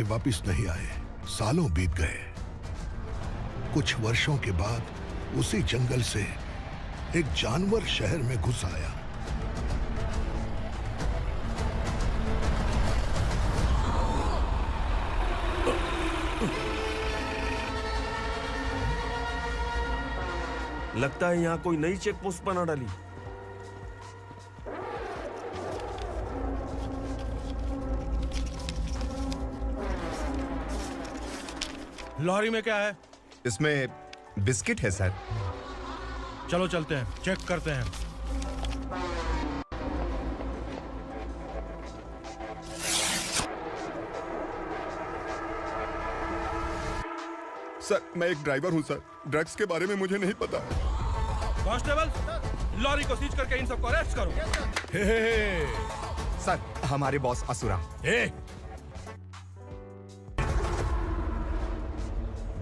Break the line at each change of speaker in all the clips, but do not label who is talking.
वापस नहीं आए। सालों बीत गए। कुछ वर्षों के बाद उसी जंगल से एक जानवर शहर में घुस आया।
लगता है यहाँ कोई नई चेक पोस्ट बना डाली।
लॉरी में क्या है?
इसमें बिस्किट है सर।
चलो चलते हैं, चेक करते हैं।
सर मैं एक ड्राइवर हूँ सर, ड्रग्स के बारे में मुझे नहीं पता।
कांस्टेबल, लॉरी को सीज करके इन सबको अरेस्ट करो।
सर हमारे बॉस असुरा।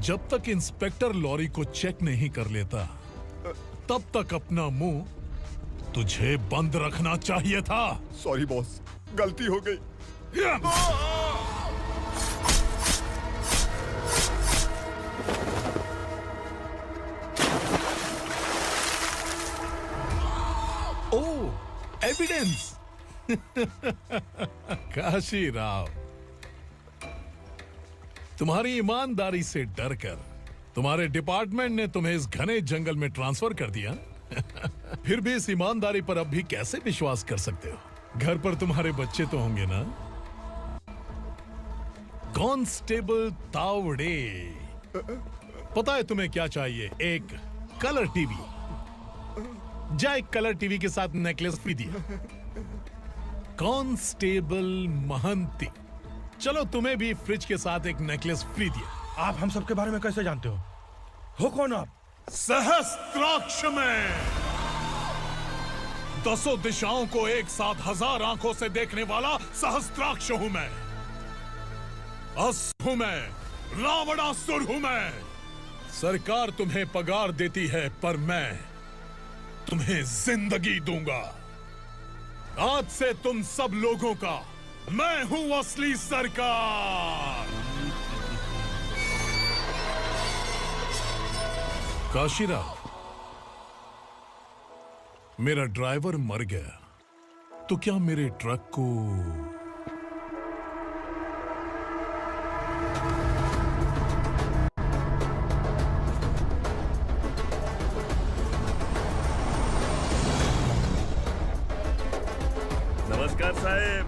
जब तक इंस्पेक्टर लॉरी को चेक नहीं कर लेता तब तक अपना मुंह तुझे बंद रखना चाहिए था।
सॉरी बॉस, गलती हो गई।
ओह, एविडेंस। काशी राव, तुम्हारी ईमानदारी से डरकर तुम्हारे डिपार्टमेंट ने तुम्हें इस घने जंगल में ट्रांसफर कर दिया। फिर भी इस ईमानदारी पर अब भी कैसे विश्वास कर सकते हो? घर पर तुम्हारे बच्चे तो होंगे ना? कांस्टेबल तावड़े, पता है तुम्हें क्या चाहिए? एक कलर टीवी। जा एक कलर टीवी के साथ नेकलेस भी दिया। कांस्टेबल महंती, चलो तुम्हें भी फ्रिज के साथ एक नेकलेस फ्री दिया।
आप हम सबके बारे में कैसे जानते हो कौन आप?
सहस्त्राक्ष में 10 दिशाओं को एक साथ 1000 आंखों से देखने वाला सहस्त्राक्ष हूं मैं। असुर हूं मैं, रावणासुर हूं मैं। सरकार तुम्हें पगार देती है पर मैं तुम्हें जिंदगी दूंगा। आज से तुम सब लोगों का मैं हूं असली सरकार। काशीराव, मेरा ड्राइवर मर गया तो क्या मेरे ट्रक को
नमस्कार साहब।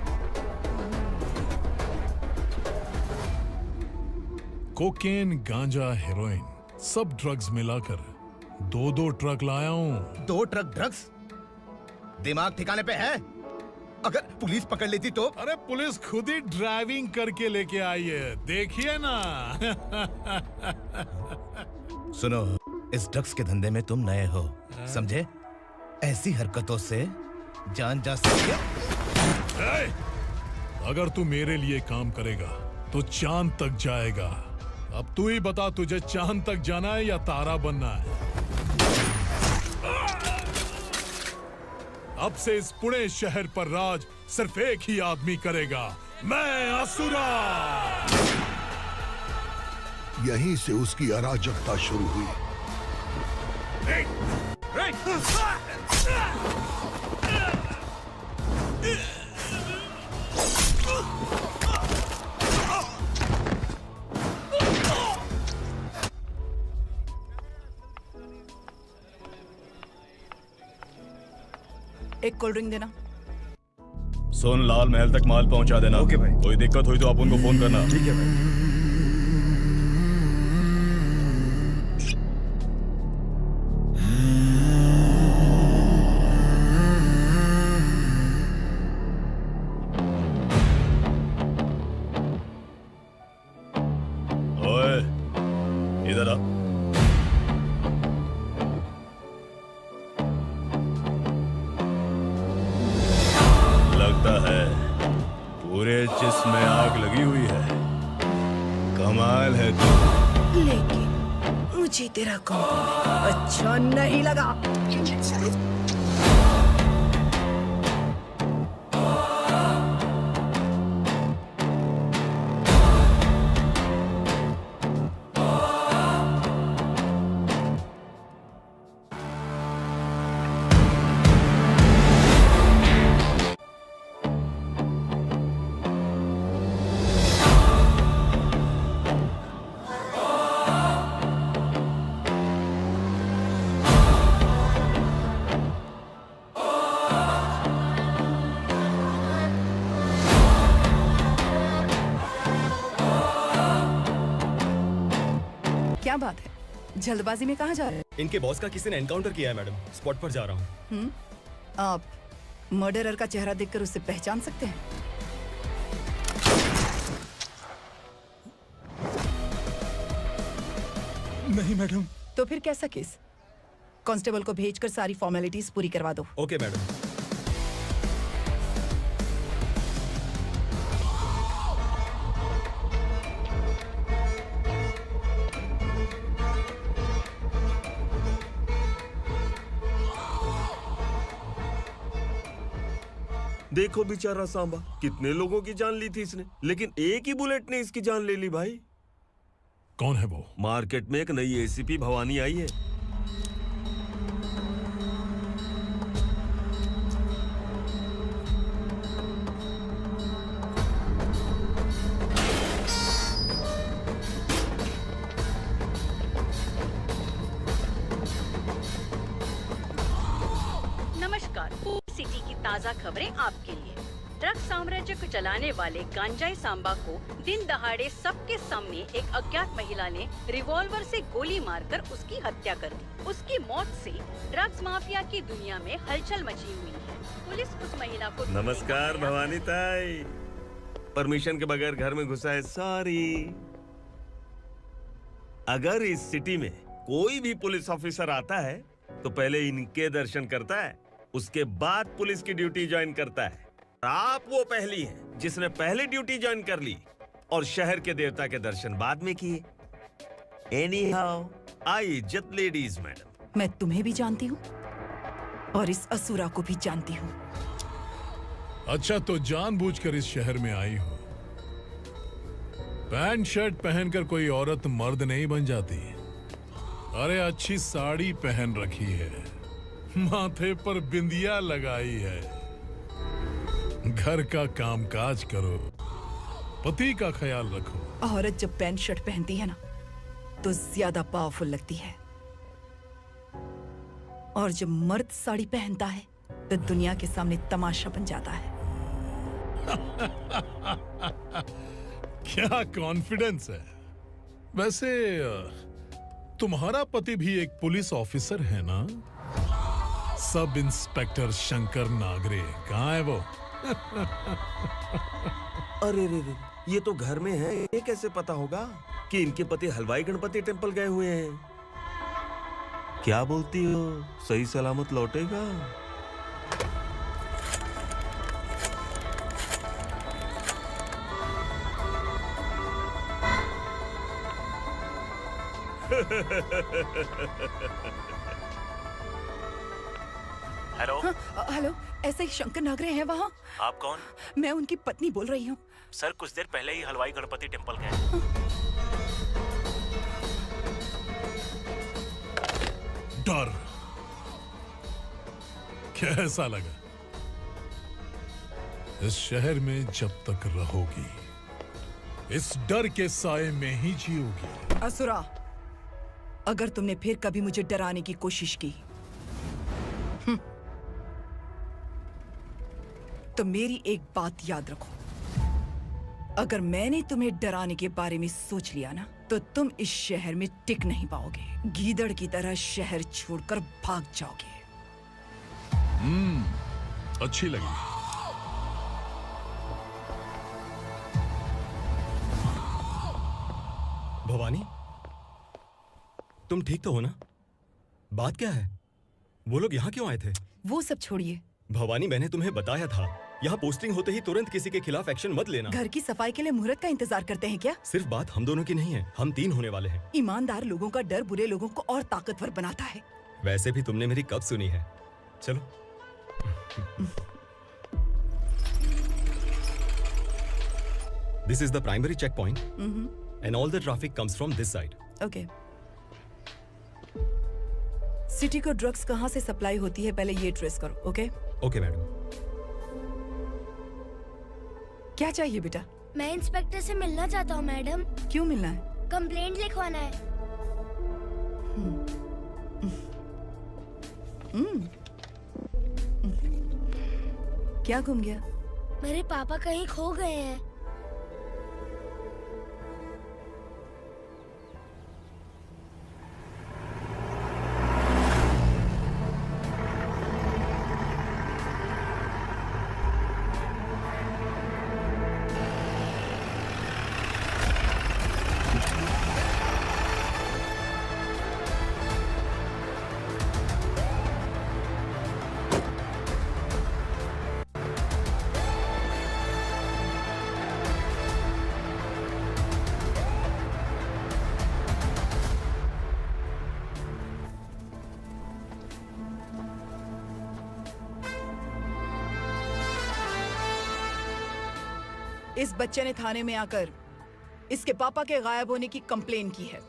कोकेन, गांजा, हेरोइन सब ड्रग्स मिलाकर 2 ट्रक लाया हूं।
2 ट्रक ड्रग्स? दिमाग ठिकाने पे है? अगर पुलिस पकड़ लेती तो?
अरे पुलिस खुद ही ड्राइविंग करके लेके आई है, देखिए ना।
सुनो, इस ड्रग्स के धंधे में तुम नए हो, समझे? ऐसी हरकतों से जान जा सकती है।
अगर तू मेरे लिए काम करेगा तो चांद तक जाएगा। अब तू ही बता, तुझे चांद तक जाना है या तारा बनना है? अब से इस पुणे शहर पर राज सिर्फ एक ही आदमी करेगा, मैं असुरा।
यहीं से उसकी अराजकता शुरू हुई।
एक कोल्ड ड्रिंक देना।
सोन लाल महल तक माल पहुंचा देना।
ओके भाई।
कोई दिक्कत हुई तो आप उनको फोन करना।
ठीक है भाई।
ओए, इधर आ। लगता है पूरे जिस्म में आग लगी हुई है। कमाल है तू।
लेकिन मुझे तेरा कॉम्प्लीमेंट अच्छा नहीं लगा। क्या बात है, जल्दबाजी में कहाँ जा रहे
इनके बॉस का किसी ने एनकाउंटर किया है मैडम, स्पॉट पर जा रहा हूँ।
हैं? आप मर्डरर का चेहरा देखकर उसे पहचान सकते हैं?
नहीं मैडम।
तो फिर कैसा केस? कांस्टेबल को भेजकर सारी फॉर्मेलिटीज पूरी करवा दो।
Okay madam.
देखो बेचारा सांबा, कितने लोगों की जान ली थी इसने, लेकिन एक ही बुलेट ने इसकी जान ले ली भाई।
कौन है वो?
मार्केट में एक नई एसीपी भवानी आई है।
नमस्कार, सिटी की ताज़ा खबरें आपके लिए। ड्रग्स साम्राज्य को चलाने वाले गांजाई सांबा को दिन दहाड़े सबके सामने एक अज्ञात महिला ने रिवॉल्वर से गोली मारकर उसकी हत्या कर दी। उसकी मौत से ड्रग्स माफिया की दुनिया में हलचल मची हुई है। पुलिस उस महिला को
नमस्कार भवानी ताई, परमिशन के बगैर घर में घुसा है, सॉरी। अगर इस सिटी में कोई भी पुलिस ऑफिसर आता है तो पहले इनके दर्शन करता है, उसके बाद पुलिस की ड्यूटी ज्वाइन करता है। आप वो पहली हैं जिसने पहले ड्यूटी ज्वाइन कर ली और शहर के देवता के दर्शन बाद में किए। एनीहाउ, आई इज्जत लेडीज मैडम।
मैं तुम्हें भी जानती हूँ और इस असुरा को भी जानती हूँ।
अच्छा, तो जानबूझकर इस शहर में आई हो। पैंट शर्ट पहनकर कोई औरत मर्द नहीं बन जाती। अरे अच्छी साड़ी पहन रखी है, माथे पर बिंदिया लगाई है, घर का कामकाज करो, पति का ख्याल रखो।
औरत जब पैंट शर्ट पहनती है ना तो ज्यादा पावरफुल लगती है, और जब मर्द साड़ी पहनता है तो दुनिया के सामने तमाशा बन जाता है।
क्या कॉन्फिडेंस है। वैसे तुम्हारा पति भी एक पुलिस ऑफिसर है ना? सब इंस्पेक्टर शंकर नागरे, कहाँ है वो?
अरे रे रे, ये तो घर में है, ये कैसे पता होगा कि इनके पति हलवाई गणपति टेम्पल गए हुए हैं? क्या बोलती हो, सही सलामत लौटेगा?
हेलो।
हेलो, ऐसे ही शंकर नागरे हैं वहाँ?
आप कौन?
मैं उनकी पत्नी बोल रही हूँ।
सर कुछ देर पहले ही हलवाई गणपति टेम्पल गए।
डर कैसा लगा? इस शहर में जब तक रहोगी इस डर के साए में ही जियोगी।
असुरा, अगर तुमने फिर कभी मुझे डराने की कोशिश की तो मेरी एक बात याद रखो, अगर मैंने तुम्हें डराने के बारे में सोच लिया ना तो तुम इस शहर में टिक नहीं पाओगे। गीदड़ की तरह शहर छोड़कर भाग जाओगे।
अच्छी लगी।
भवानी, तुम ठीक तो हो ना? बात क्या है? वो लोग यहाँ क्यों आए थे?
वो सब छोड़िए।
भवानी, मैंने तुम्हें बताया था, यहाँ पोस्टिंग होते ही तुरंत किसी के खिलाफ एक्शन मत लेना।
घर की सफाई के लिए मुहूर्त का इंतजार करते हैं क्या?
सिर्फ बात हम दोनों की नहीं है, हम 3 होने वाले हैं।
ईमानदार लोगों का डर बुरे लोगों को और ताकतवर बनाता है।
वैसे भी तुमने मेरी कब सुनी है? चलो। This is the primary checkpoint, and all the traffic comes from this side.
Okay. City को ड्रग्स कहाँ से सप्लाई होती है पहले ये ट्रेस करो, ओके?
Okay madam.
क्या चाहिए बेटा?
मैं इंस्पेक्टर से मिलना चाहता हूँ मैडम।
क्यों मिलना है?
कंप्लेंट लिखवाना है।
क्या घूम गया?
मेरे पापा कहीं खो गए हैं।
इस बच्चे ने थाने में आकर इसके पापा के गायब होने की कंप्लेन की है।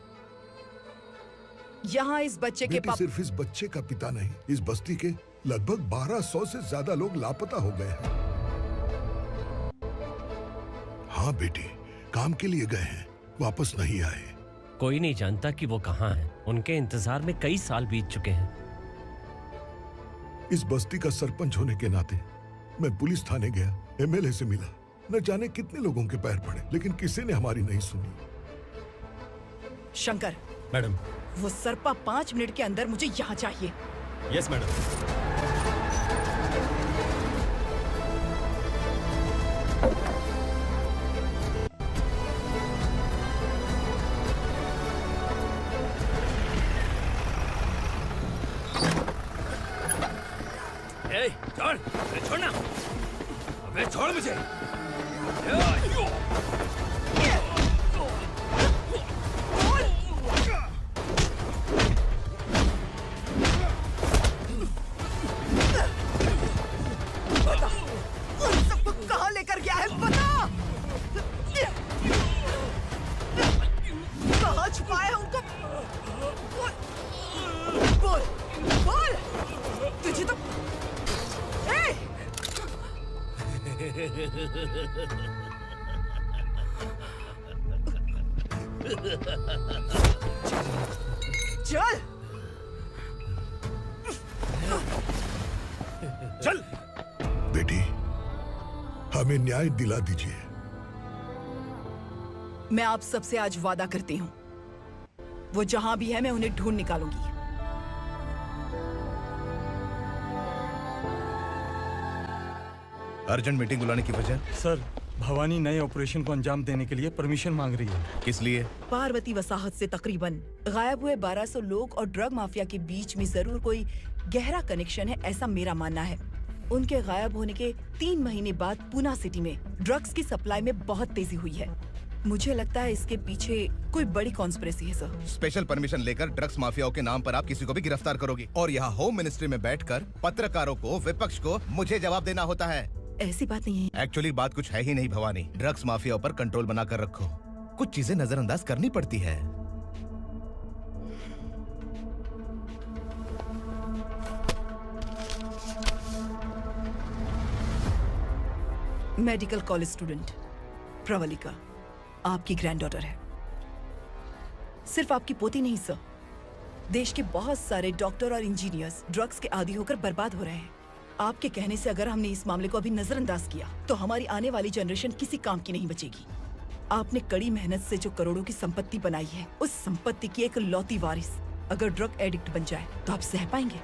यहाँ इस बच्चे के
बेटी, सिर्फ इस बच्चे का पिता नहीं, इस बस्ती के लगभग 1200 से ज्यादा लोग लापता हो गए हैं। हाँ बेटी, काम के लिए गए हैं, वापस नहीं आए।
कोई नहीं जानता कि वो कहाँ हैं। उनके इंतजार में कई साल बीत चुके हैं।
इस बस्ती का सरपंच होने के नाते मैं पुलिस थाने गया, एमएलए से मिला, न जाने कितने लोगों के पैर पड़े, लेकिन किसी ने हमारी नहीं सुनी।
शंकर,
मैडम।
वो सरपा 5 मिनट के अंदर मुझे यहाँ चाहिए।
Yes madam.
छोड़, अबे छोड़ना, अबे छोड़ मुझे।
सबको कहाँ लेकर गया है बता। कहाँ छुपाया है उनको? बोल, बोल। तुझे तो चल
चल।
बेटी, हमें न्याय दिला दीजिए।
मैं आप सबसे आज वादा करती हूँ, वो जहां भी है मैं उन्हें ढूंढ निकालूंगी।
अर्जेंट मीटिंग बुलाने की वजह?
सर, भवानी नए ऑपरेशन को अंजाम देने के लिए परमिशन मांग रही है।
किस लिए?
पार्वती वसाहत से तकरीबन गायब हुए 1200 लोग और ड्रग माफिया के बीच में जरूर कोई गहरा कनेक्शन है, ऐसा मेरा मानना है। उनके गायब होने के 3 महीने बाद पूना सिटी में ड्रग्स की सप्लाई में बहुत तेजी हुई है। मुझे लगता है इसके पीछे कोई बड़ी कॉन्स्पिरेसी है सर।
स्पेशल परमिशन लेकर ड्रग्स माफियाओं के नाम पर आप किसी को भी गिरफ्तार करोगी और यहाँ होम मिनिस्ट्री में बैठकर पत्रकारों को, विपक्ष को मुझे जवाब देना होता है।
ऐसी बात नहीं है।
एक्चुअली बात कुछ है ही नहीं भवानी। ड्रग्स माफियाओं पर कंट्रोल बनाकर रखो। कुछ चीजें नजरअंदाज करनी पड़ती है।
मेडिकल कॉलेज स्टूडेंट प्रवलिका आपकी ग्रैंडडॉटर है। सिर्फ आपकी पोती नहीं सर, देश के बहुत सारे डॉक्टर और इंजीनियर्स ड्रग्स के आदी होकर बर्बाद हो रहे हैं। आपके कहने से अगर हमने इस मामले को अभी नजरअंदाज किया तो हमारी आने वाली जनरेशन किसी काम की नहीं बचेगी। आपने कड़ी मेहनत से जो करोड़ों की संपत्ति बनाई है, उस संपत्ति की एक लौती वारिस अगर ड्रग एडिक्ट बन जाए तो आप सह पाएंगे?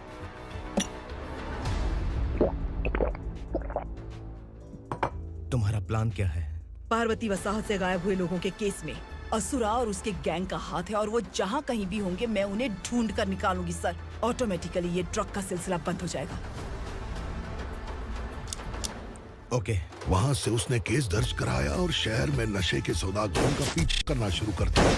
तुम्हारा प्लान क्या है?
पार्वती वसाहत से गायब हुए लोगों के केस में असुरा और उसके गैंग का हाथ है और वो जहाँ कहीं भी होंगे मैं उन्हें ढूंढ कर निकालूंगी सर। ऑटोमेटिकली ये ड्रग का सिलसिला बंद हो जाएगा।
ओके।
वहाँ से उसने केस दर्ज कराया और शहर में नशे के सौदागरों का पीछा करना शुरू कर दिया।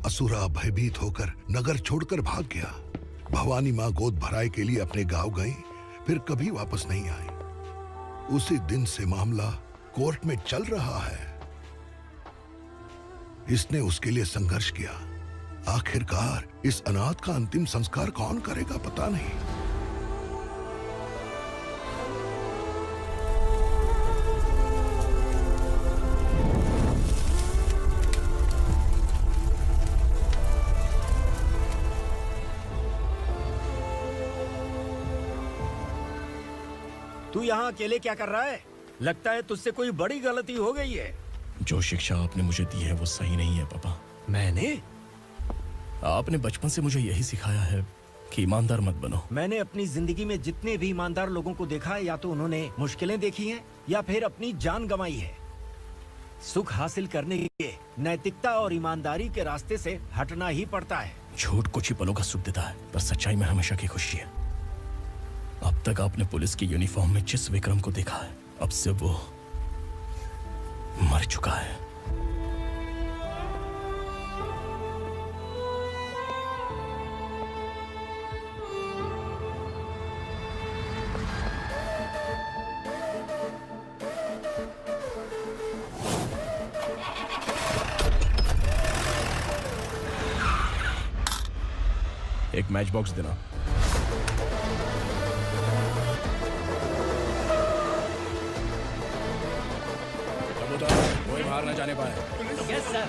असुरा भयभीत होकर नगर छोड़कर भाग गया। भवानी माँ गोद भराई के लिए अपने गांव गई, फिर कभी वापस नहीं आई। उसी दिन से मामला कोर्ट में चल रहा है। इसने उसके लिए संघर्ष किया। आखिरकार इस अनाथ का अंतिम संस्कार कौन करेगा पता नहीं।
तू यहाँ अकेले क्या कर रहा है? लगता है तुझसे कोई बड़ी गलती हो गई है।
जो शिक्षा आपने मुझे दी है वो सही नहीं है पापा।
मैंने?
आपने बचपन से मुझे यही सिखाया है कि ईमानदार मत बनो।
मैंने अपनी जिंदगी में जितने भी ईमानदार लोगों को देखा है, या तो उन्होंने मुश्किलें देखी हैं या फिर अपनी जान गंवाई है। सुख हासिल करने के लिए नैतिकता और ईमानदारी के रास्ते से हटना ही पड़ता है।
झूठ कुछ ही पलों का सुख देता है, पर सच्चाई में हमेशा की खुशी है। अब तक आपने पुलिस की यूनिफॉर्म में जिस विक्रम को देखा है, अब से वो मर चुका है। एक मैच बॉक्स देना। कोई बाहर न जाने पाए।
Yes sir.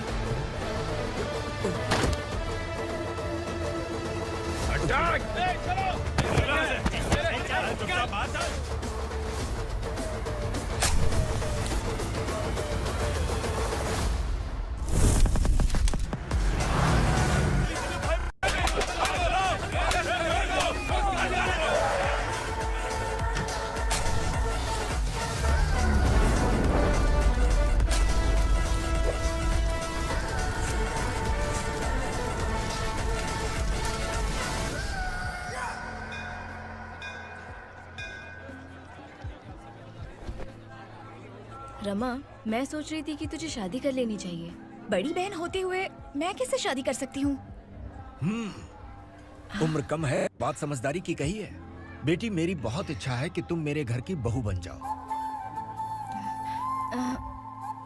रमा, मैं सोच रही थी कि तुझे शादी कर लेनी चाहिए। बड़ी बहन होते हुए मैं कैसे शादी कर सकती हूँ?
उम्र कम है, बात समझदारी की कही है। बेटी, मेरी बहुत इच्छा है कि तुम मेरे घर की बहू बन जाओ।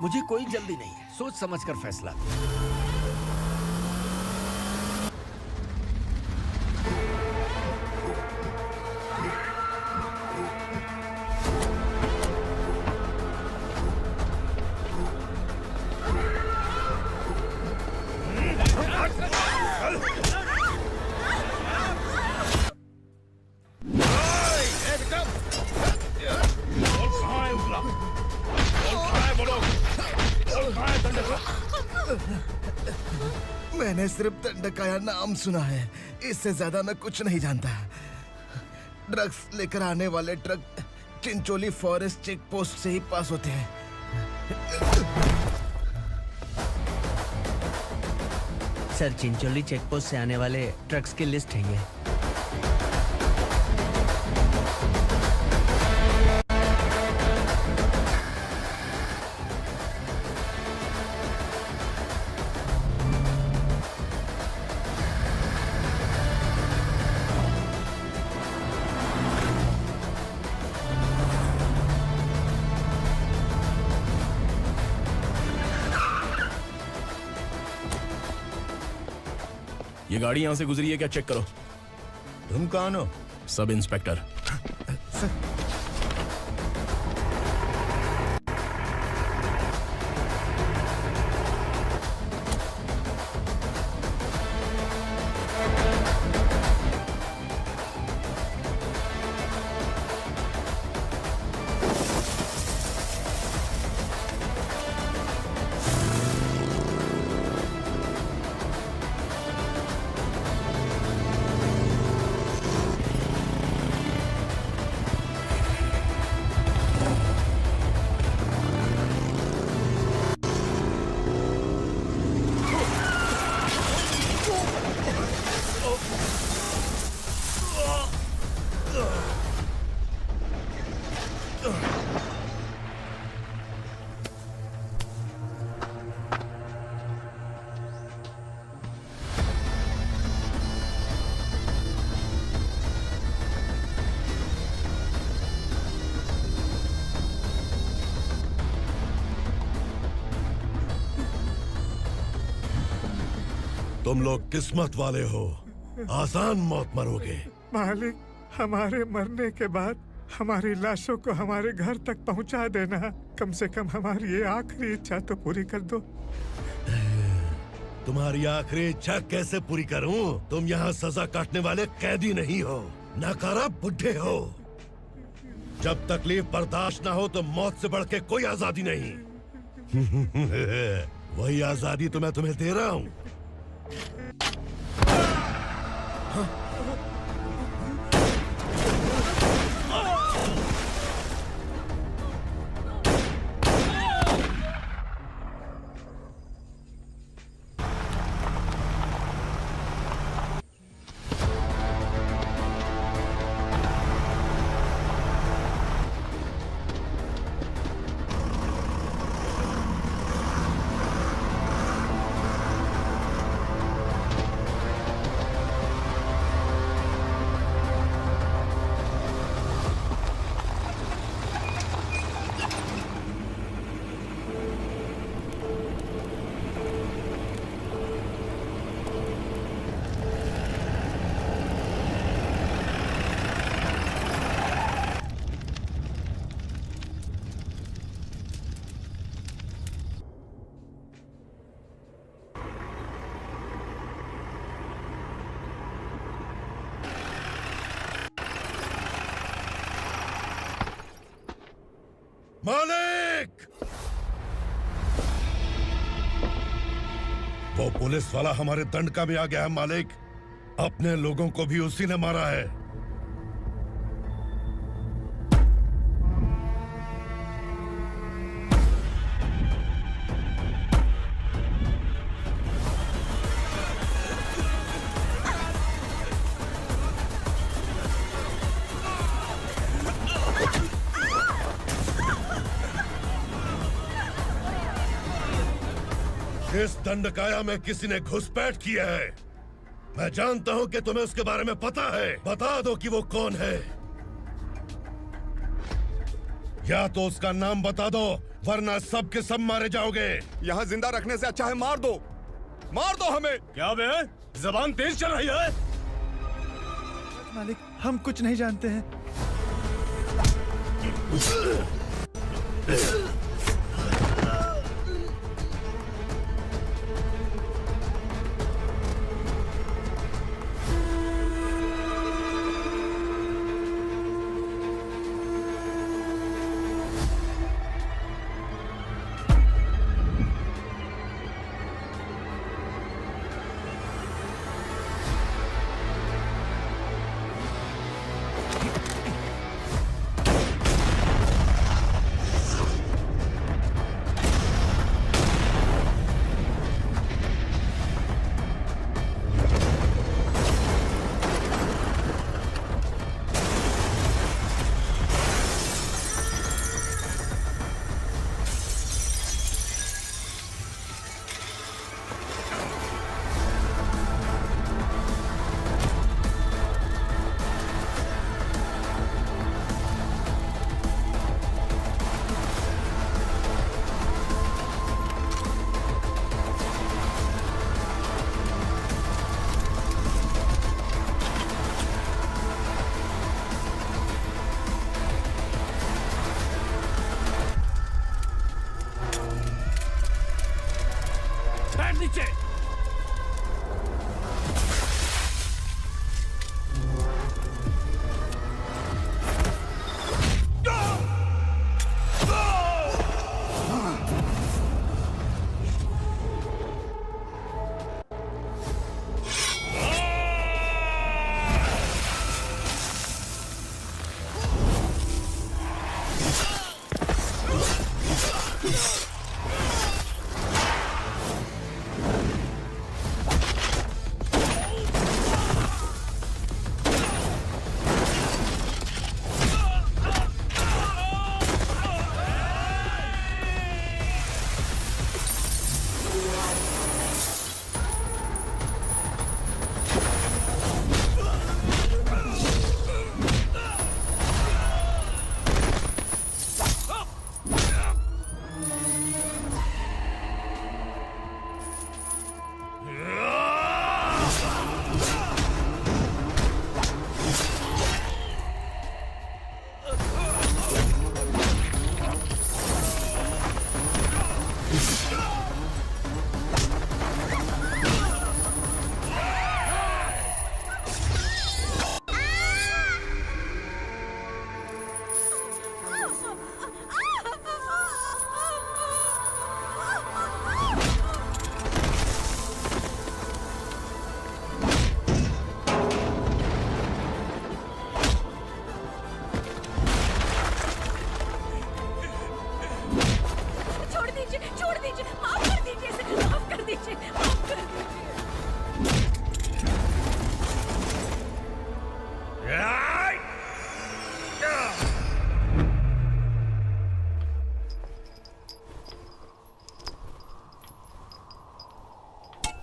मुझे कोई जल्दी नहीं है, सोच समझकर फैसला।
मैंने सिर्फ दंडकाया नाम सुना है, इससे ज्यादा मैं कुछ नहीं जानता। ड्रग्स लेकर आने वाले truck Chincholi forest check post से ही पास होते हैं।
सर, चिंचोली चेक पोस्ट से आने वाले ट्रक्स की लिस्ट है ये।
ये गाड़ी यहां से गुजरी है क्या, चेक करो।
तुम कौन हो?
Sub inspector.
तुम लोग किस्मत वाले हो, आसान मौत मरोगे।
मालिक, हमारे मरने के बाद हमारी लाशों को हमारे घर तक पहुंचा देना। कम से कम हमारी ये आखिरी इच्छा तो पूरी कर दो।
तुम्हारी आखिरी इच्छा कैसे पूरी करूं? तुम यहाँ सजा काटने वाले कैदी नहीं हो, नाकारा बुढ़े हो। जब तकलीफ बर्दाश्त ना हो तो मौत से बढ़ के कोई आजादी नहीं। वही आजादी तो मैं तुम्हें दे रहा हूँ। मालिक! वो पुलिस वाला हमारे दंडका में आ गया है मालिक। अपने लोगों को भी उसी ने मारा है। इस दंडकाया में किसी ने घुसपैठ किया है। मैं जानता हूं कि तुम्हें उसके बारे में पता है। बता दो कि वो कौन है, या तो उसका नाम बता दो, वरना सब के सब मारे जाओगे।
यहाँ जिंदा रखने से अच्छा है मार दो हमें।
क्या बे? जबान तेज चल रही है।
मालिक, हम कुछ नहीं जानते हैं।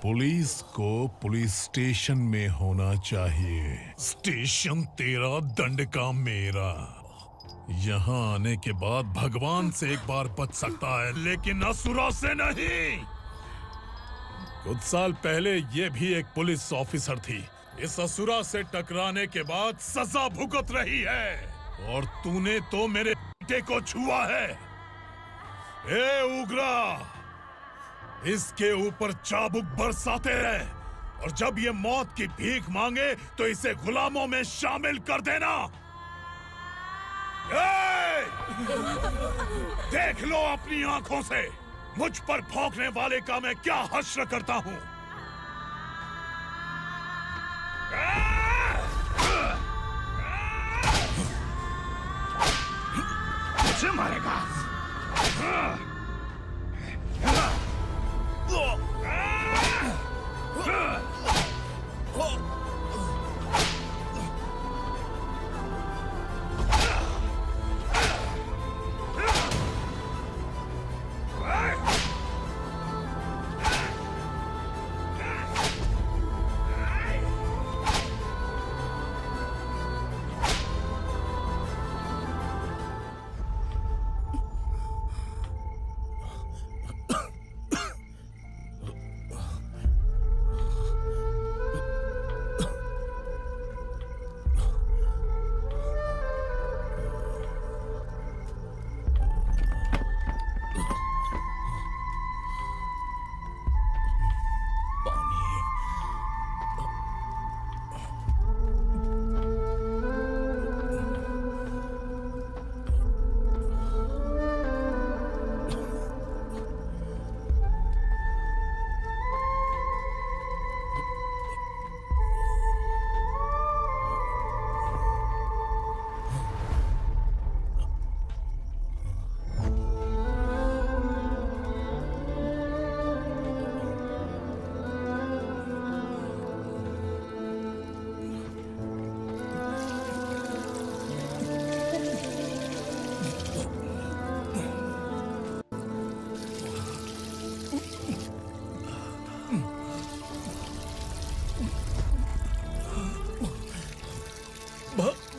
पुलिस को पुलिस स्टेशन में होना चाहिए। स्टेशन तेरा, दंड का मेरा। यहाँ आने के बाद भगवान से एक बार बच सकता है, लेकिन असुरा से नहीं। कुछ साल पहले ये भी एक पुलिस ऑफिसर थी। इस असुरा से टकराने के बाद सजा भुगत रही है, और तूने तो मेरे बेटे को छुआ है। ए उग्रा, इसके ऊपर चाबुक बरसाते रहे, और जब ये मौत की भीख मांगे तो इसे गुलामों में शामिल कर देना। देख लो अपनी आंखों से मुझ पर भौंकने वाले का मैं क्या हश्र करता हूं।
मुझे मारेगा।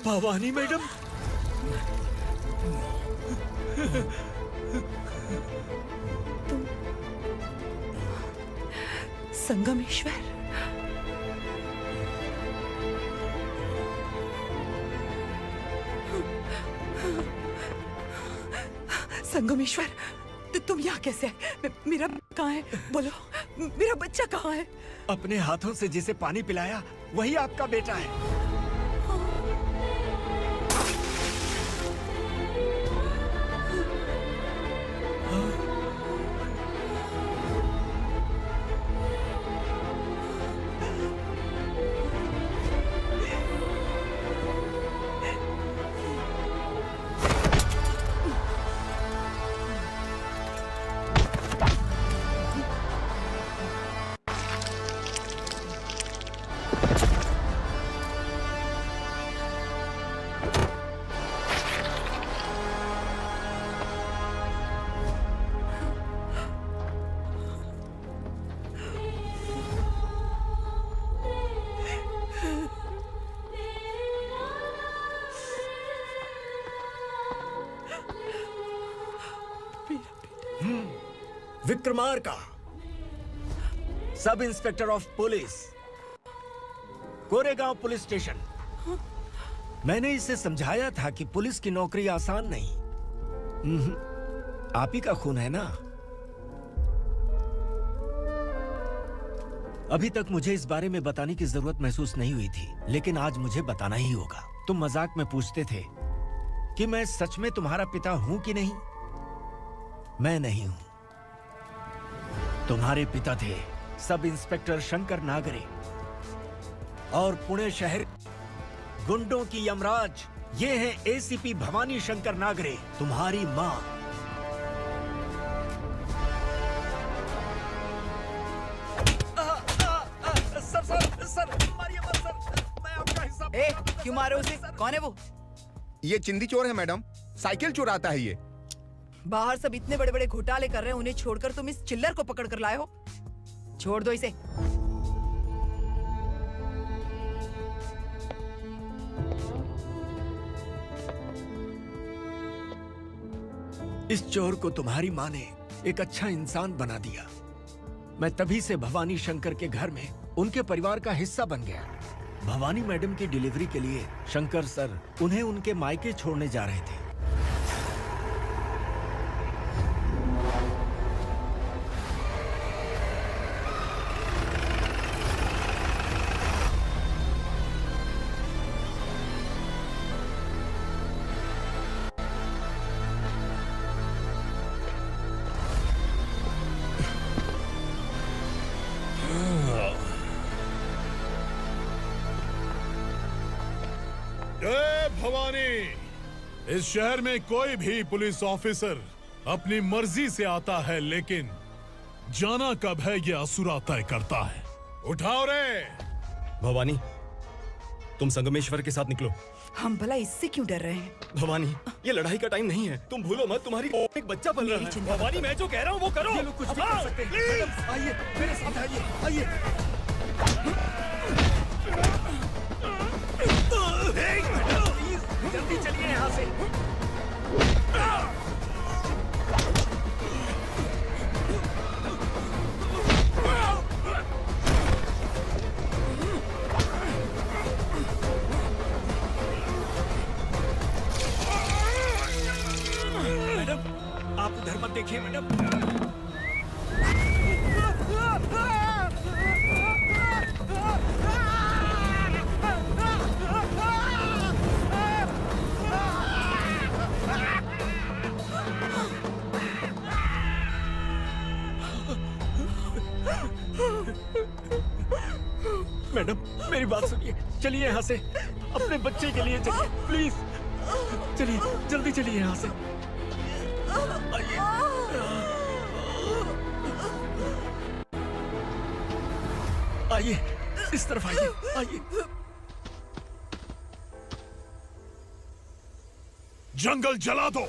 भवानी मैडम,
तुम संगमेश्वर? संगमेश्वर, तुम यहाँ कैसे आए? मेरा कहाँ है? बोलो, मेरा बच्चा कहाँ है?
अपने हाथों से जिसे पानी पिलाया वही आपका बेटा है। Vikramarka, sub inspector of police, Koregaon police station. मैंने इसे समझाया था कि पुलिस की नौकरी आसान नहीं। आप ही का खून है ना। अभी तक मुझे इस बारे में बताने की जरूरत महसूस नहीं हुई थी, लेकिन आज मुझे बताना ही होगा। तुम मजाक में पूछते थे कि मैं सच में तुम्हारा पिता हूं कि नहीं। मैं नहीं हूं। तुम्हारे पिता थे सब इंस्पेक्टर शंकर नागरे, और पुणे शहर गुंडों की यमराज ये है एसीपी भवानी शंकर नागरे, तुम्हारी मां। सर, मारिए मत सर, मैं आपका हिस्सा।
क्यों मारे उसे? कौन है वो?
ये चिंदी चोर है मैडम, साइकिल चुराता है ये।
बाहर सब इतने बड़े बड़े घोटाले कर रहे हैं, उन्हें छोड़कर तुम इस चिल्लर को पकड़ कर लाए हो। छोड़ दो इसे।
इस चोर को तुम्हारी माँ ने एक अच्छा इंसान बना दिया। मैं तभी से भवानी शंकर के घर में उनके परिवार का हिस्सा बन गया। भवानी मैडम की डिलीवरी के लिए शंकर सर उन्हें उनके मायके छोड़ने जा रहे थे।
भवानी, इस शहर में कोई भी पुलिस ऑफिसर अपनी मर्जी से आता है, लेकिन जाना कब है ये असुरा तय करता है। उठाओ रे।
भवानी, तुम संगमेश्वर के साथ निकलो।
हम भला इससे क्यों डर रहे हैं?
भवानी, ये लड़ाई का टाइम नहीं है। तुम भूलो मत, तुम्हारी एक बच्चा पल रहा है। भवानी, मैं जो कह रहा हूँ वो करो।
ये लोग कुछ भी कर सकते हैं। आइए मेरे साथ आइए, आइए।
जल्दी चलिए यहाँ से। मैडम, आप उधर मत देखिए मैडम। मैडम, मेरी बात सुनिए। चलिए यहाँ से, अपने बच्चे के लिए चलिए, प्लीज। चलिए, जल्दी चलिए यहाँ से। आइए। आइए, इस तरफ आइए, आइए।
जंगल जला दो।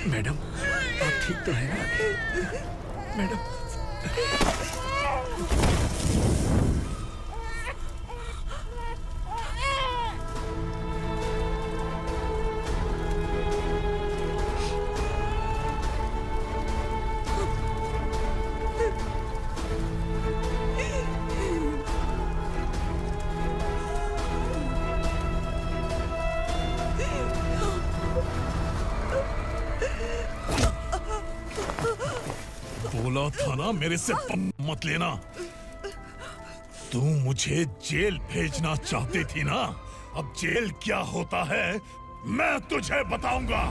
मैडम, आप ठीक तो है ना? मैडम,
बोला था ना मेरे से पंगा मत लेना। तू मुझे जेल भेजना चाहती थी ना? अब जेल क्या होता है मैं तुझे बताऊंगा।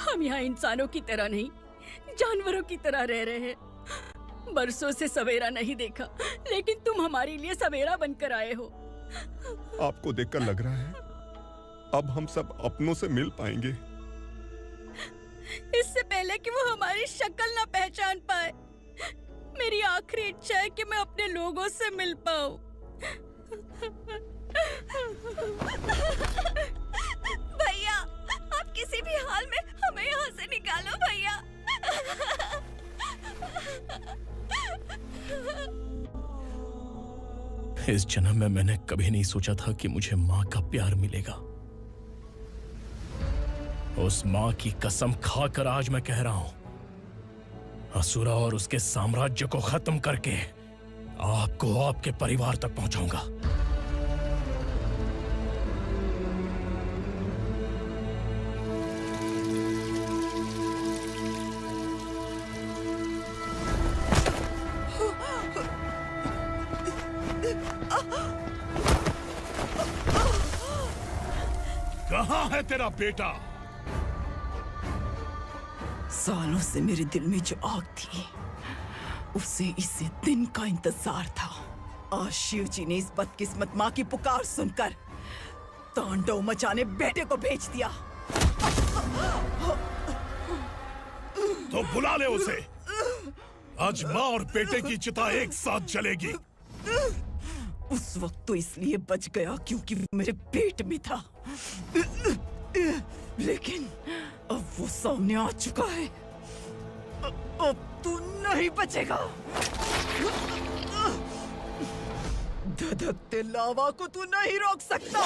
हम यहाँ इंसानों की तरह नहीं, जानवरों की तरह रह रहे हैं। बरसों से सवेरा नहीं देखा, लेकिन तुम हमारे लिए सवेरा बनकर आए हो।
आपको देखकर लग रहा है अब हम सब अपनों से मिल पाएंगे।
इससे पहले कि वो हमारी शक्ल ना पहचान पाए, मेरी आखिरी इच्छा है कि मैं अपने लोगों से मिल पाऊं। भैया, आप किसी भी हाल में हमें यहाँ से निकालो भैया।
इस जन्म में मैंने कभी नहीं सोचा था कि मुझे माँ का प्यार मिलेगा। उस माँ की कसम खाकर आज मैं कह रहा हूं, असुरा और उसके साम्राज्य को खत्म करके आपको आपके परिवार तक पहुंचाऊंगा।
कहाँ है तेरा बेटा?
सालों से मेरे दिल में जो आग थी, उसे इसी दिन का इंतजार था। आज शिव जी ने इस बदकिस्मत माँ की पुकार सुनकर तांडव मचाने बेटे को भेज दिया।
तो बुला ले उसे। आज माँ और बेटे की चिता एक साथ जलेगी।
उस वक्त तो इसलिए बच गया क्योंकि वो मेरे पेट में था, लेकिन अब वो सामने आ चुका है। अब तू नहीं बचेगा। धधकते लावा को तू नहीं रोक सकता।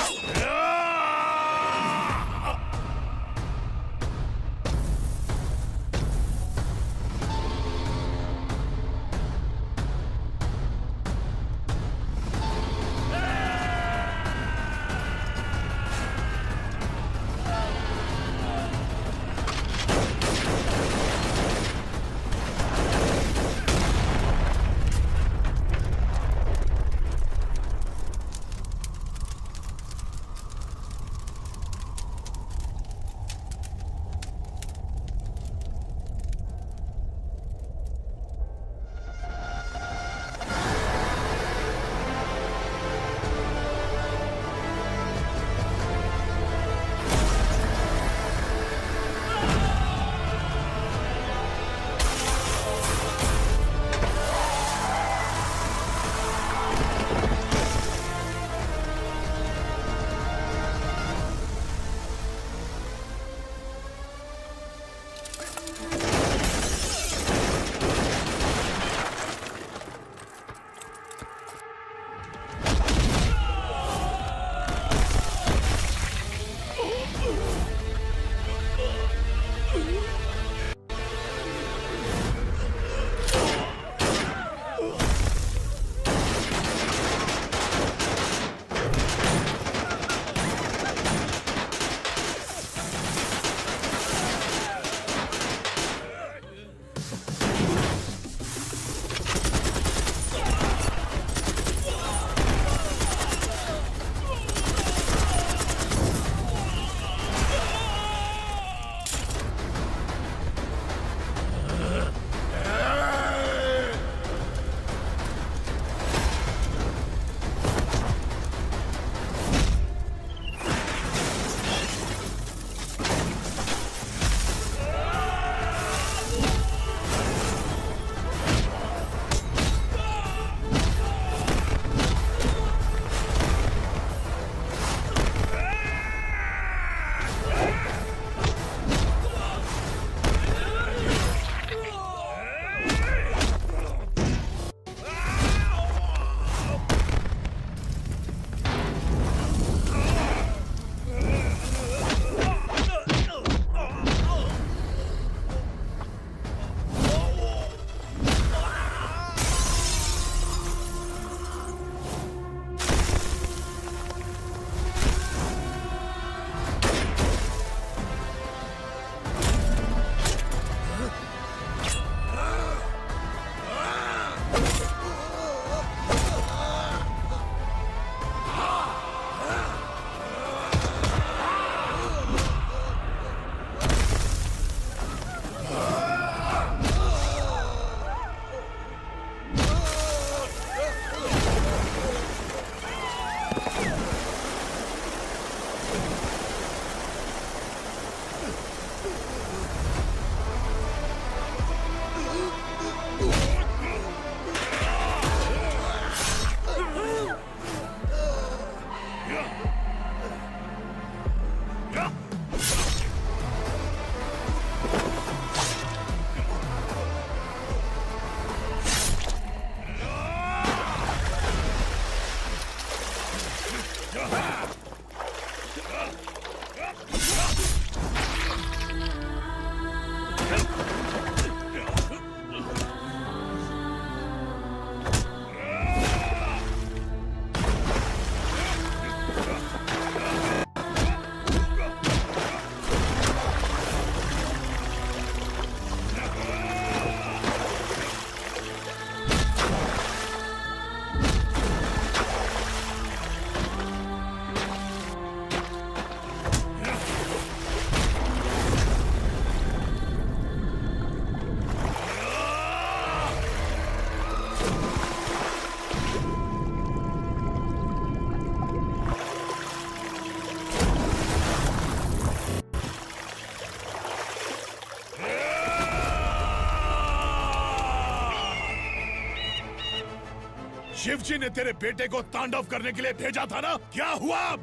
शिवजी ने तेरे बेटे को तांडव करने के लिए भेजा था ना, क्या हुआ अब?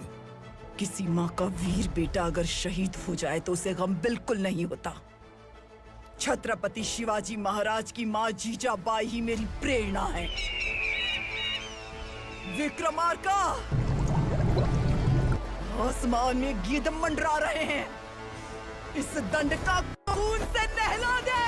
किसी माँ का वीर बेटा अगर शहीद हो जाए तो उसे गम बिल्कुल नहीं होता। छत्रपति शिवाजी महाराज की माँ जीजाबाई ही मेरी प्रेरणा है। विक्रमार्का, आसमान में गीध मंडरा रहे हैं, इस दंड का खून से नहला दे।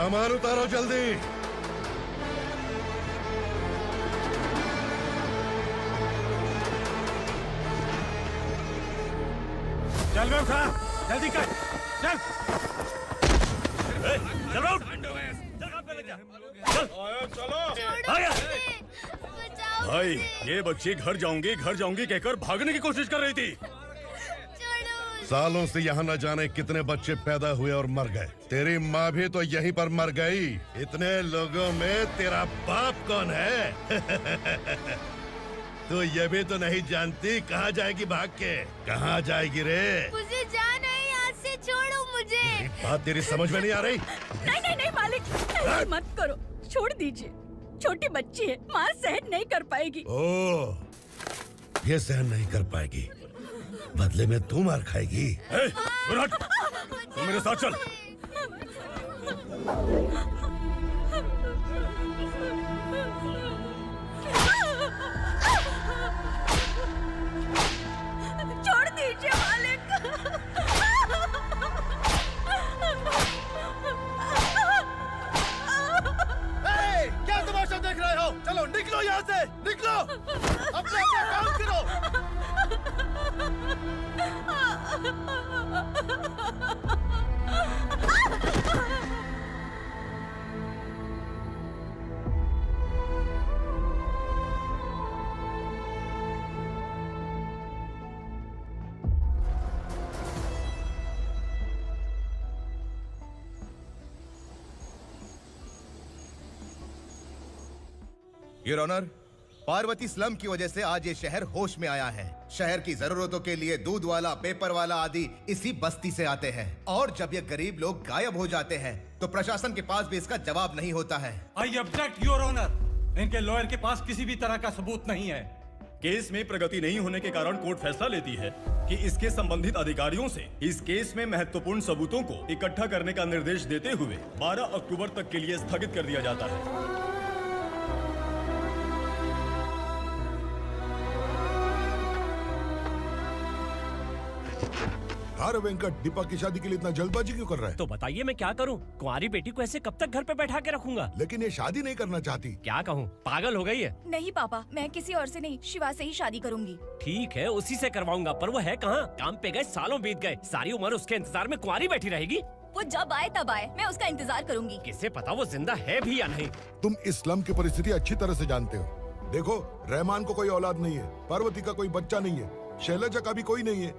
सामान उतारो जल्दी।
चल बे उठा, जल्दी कर, चल।
चल उठ।
चलो।
आया। भाई, ये बच्ची घर जाऊंगी कहकर भागने की कोशिश कर रही थी।
सालों से यहाँ न जाने कितने बच्चे पैदा हुए और मर गए। तेरी माँ भी तो यहीं पर मर गई। इतने लोगों में तेरा बाप कौन है? तू ये भी तो नहीं जानती कहाँ जाएगी भाग के? कहाँ जाएगी रे?
मुझे जाना है, यहाँ से छोड़ो मुझे।
बात तेरी समझ में नहीं आ रही?
नहीं मालिक, ऐसे मत करो, छोड़ दीजिए। छोटी बच्ची है, माँ सहन नहीं कर पाएगी।
ओह, ये सहन नहीं कर पाएगी, बदले में तू मार खाएगी।
तू मेरे साथ चल।
छोड़ दीजिए मालिक।
क्या तमाशा देख रहे हो? चलो निकलो यहाँ से, निकलो। अपना काम करो। योर ऑनर, पार्वती स्लम की वजह से आज ये शहर होश में आया है। शहर की जरूरतों के लिए दूध वाला, पेपर वाला आदि इसी बस्ती से आते हैं, और जब ये गरीब लोग गायब हो जाते हैं तो प्रशासन के पास भी इसका जवाब नहीं होता है।
I object your honour. इनके लॉयर के पास किसी भी तरह का सबूत नहीं है।
केस में प्रगति नहीं होने के कारण कोर्ट फैसला लेती है कि इसके संबंधित अधिकारियों से इस केस में महत्वपूर्ण सबूतों को इकट्ठा करने का निर्देश देते हुए 12 अक्टूबर तक के लिए स्थगित कर दिया जाता है।
अरे वेंकट, दीपा की शादी के लिए इतना जल्दबाजी क्यों कर रहा है?
तो बताइए मैं क्या करूं? कुंवारी बेटी को ऐसे कब तक घर पे बैठा के रखूंगा?
लेकिन ये शादी नहीं करना चाहती।
क्या कहूं, पागल हो गई है?
नहीं पापा, मैं किसी और से नहीं, शिवा से ही शादी करूंगी।
ठीक है, उसी से करवाऊंगा, पर वो है कहाँ? काम पे गए सालों बीत गए, सारी उम्र उसके इंतजार में कुंवारी बैठी रहेगी।
वो जब आए तब आए, मैं उसका इंतजार करूंगी।
किसे पता वो जिंदा है भी या नहीं।
तुम इस्लाम की परिस्थिति अच्छी तरह से जानते हो। देखो, रहमान को कोई औलाद नहीं है, पार्वती का कोई बच्चा नहीं है, शैलजा का भी कोई नहीं है।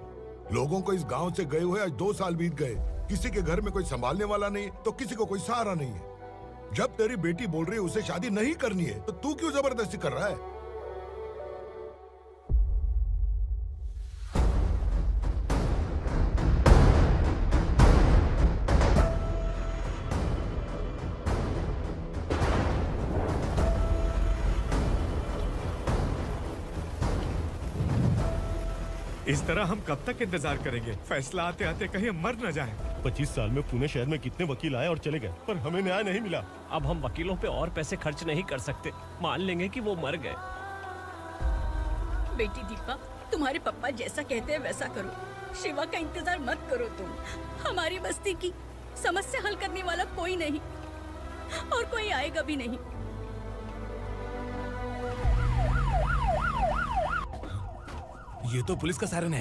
लोगों को इस गांव से गए हुए आज 2 साल बीत गए। किसी के घर में कोई संभालने वाला नहीं, तो किसी को कोई सहारा नहीं है। जब तेरी बेटी बोल रही है उसे शादी नहीं करनी है, तो तू क्यों जबरदस्ती कर रहा है?
इस तरह हम कब तक इंतजार करेंगे? फैसला आते आते कहीं मर न जाए।
25 साल में पुणे शहर में कितने वकील आए और चले गए, पर हमें न्याय नहीं मिला।
अब हम वकीलों पे और पैसे खर्च नहीं कर सकते। मान लेंगे कि वो मर गए।
बेटी दीपा, तुम्हारे पापा जैसा कहते हैं वैसा करो। शिवा का इंतजार मत करो तुम। हमारी बस्ती की समस्या हल करने वाला कोई नहीं, और कोई आएगा भी नहीं।
ये तो पुलिस का सायरन है।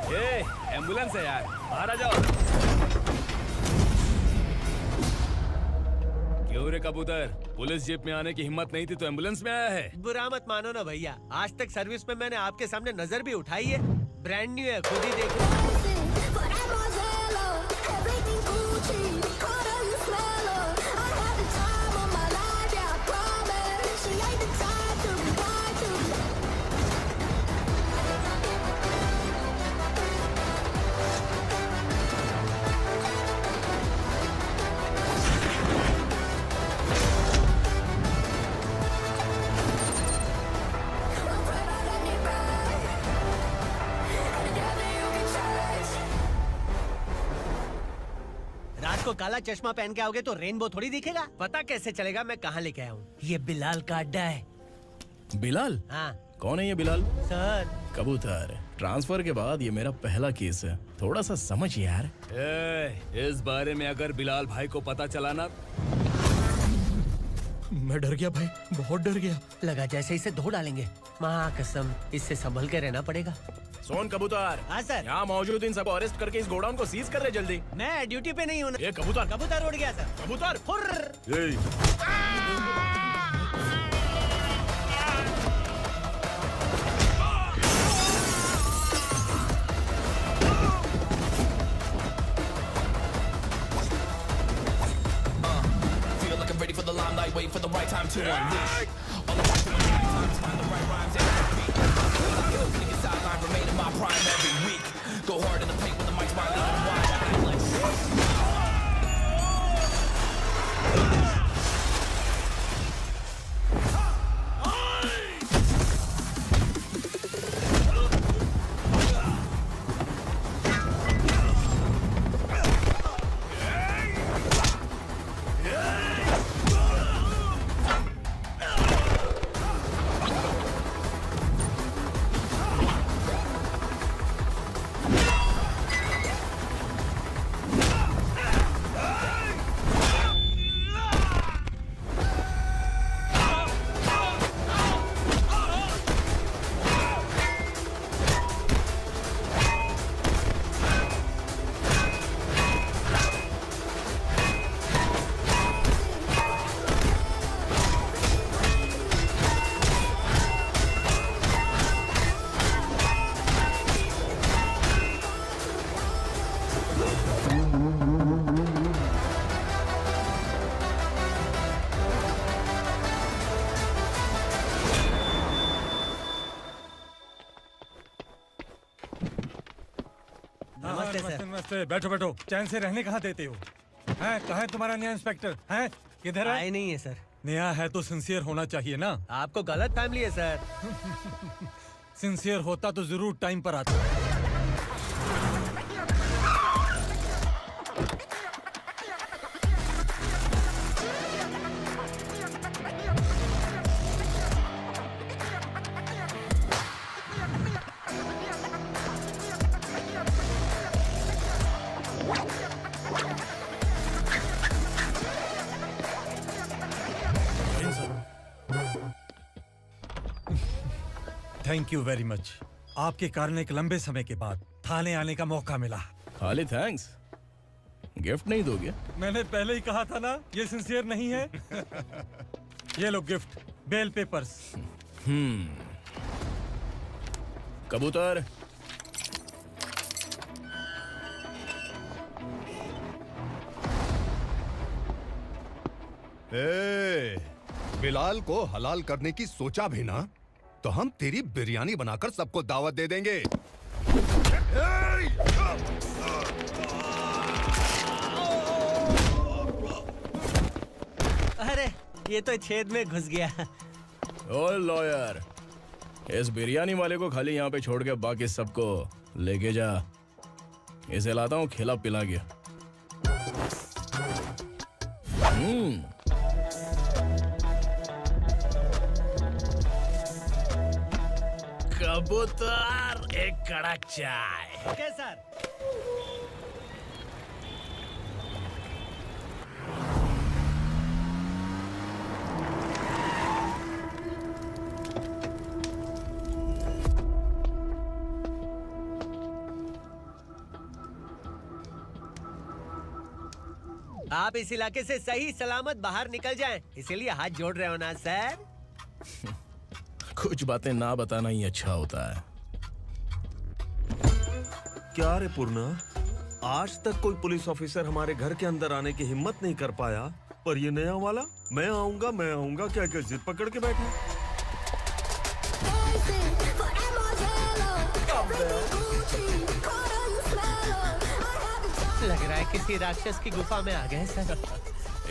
ये एम्बुलेंस है यार, बाहर आ जाओ। क्यों रे कबूतर, पुलिस जीप में आने की हिम्मत नहीं थी तो एम्बुलेंस में आया है?
बुरा मत मानो ना भैया, आज तक सर्विस में मैंने आपके सामने नजर भी उठाई है। ब्रांड न्यू है, खुद ही देखो। को काला चश्मा पहन के आओगे तो रेनबो थोड़ी दिखेगा। पता कैसे चलेगा मैं कहाँ लेके आया हूँ? ये बिलाल का अड्डा है।
बिलाल?
हाँ
कौन है ये बिलाल?
सर।
कबूतर, ट्रांसफर के बाद ये मेरा पहला केस है, थोड़ा सा समझ यार।
इस बारे में अगर बिलाल भाई को पता चला ना।
मैं डर गया भाई, बहुत डर गया।
लगा जैसे इसे धो डालेंगे। माँ कसम, इससे संभल के रहना पड़ेगा।
सोन कबूतर।
हाँ सर।
यहाँ मौजूद इन सबको अरेस्ट करके इस गोडाउन को सीज कर दे जल्दी।
मैं ड्यूटी पे नहीं हूँ।
ये कबूतर।
कबूतर उड़ गया सर।
कबूतर।
Ready for the limelight, waiting for the right time to unleash. All I want to do is find the right rhymes and beat. Ill nigga sideline, remain in my prime every week. Go hard in the paint when the mic's wide open wide. I feel like
नमस्ते। बैठो बैठो, चैन से रहने कहाँ देते हो? हैं, कहाँ है तुम्हारा नया इंस्पेक्टर? हैं, किधर है?
आए नहीं है सर।
नया है तो सिंसियर होना चाहिए ना।
आपको गलत फैमिली है सर।
सिंसियर होता तो जरूर टाइम पर आता। Thank you very much. आपके कारण एक लंबे समय के बाद थाने आने का मौका मिला।
खाली थैंक्स, गिफ्ट नहीं दोगे?
मैंने पहले ही कहा था ना, ये सिंसियर नहीं है। ये लो गिफ्ट, बेल पेपर्स।
कबूतर।
बिलाल को हलाल करने की सोचा भी ना, तो हम तेरी बिरयानी बनाकर सबको दावत दे देंगे।
अरे ये तो छेद में घुस गया।
ओ लॉयर, इस बिरयानी वाले को खाली यहाँ पे छोड़ के बाकी सबको लेके जा। इसे लाता हूँ खिला पिला के। कबूतर, एक कड़क चाय।
Okay sir. आप इस इलाके से सही सलामत बाहर निकल जाएं, इसीलिए हाथ जोड़ रहे हो ना सर।
कुछ बातें ना बताना ही अच्छा होता है।
क्या रे पूर्णा, आज तक कोई पुलिस ऑफिसर हमारे घर के अंदर आने की हिम्मत नहीं कर पाया, पर ये नया वाला मैं आऊंगा क्या क्या जिद पकड़ के बैठा।
लग रहा है किसी राक्षस की गुफा में आ गए सर।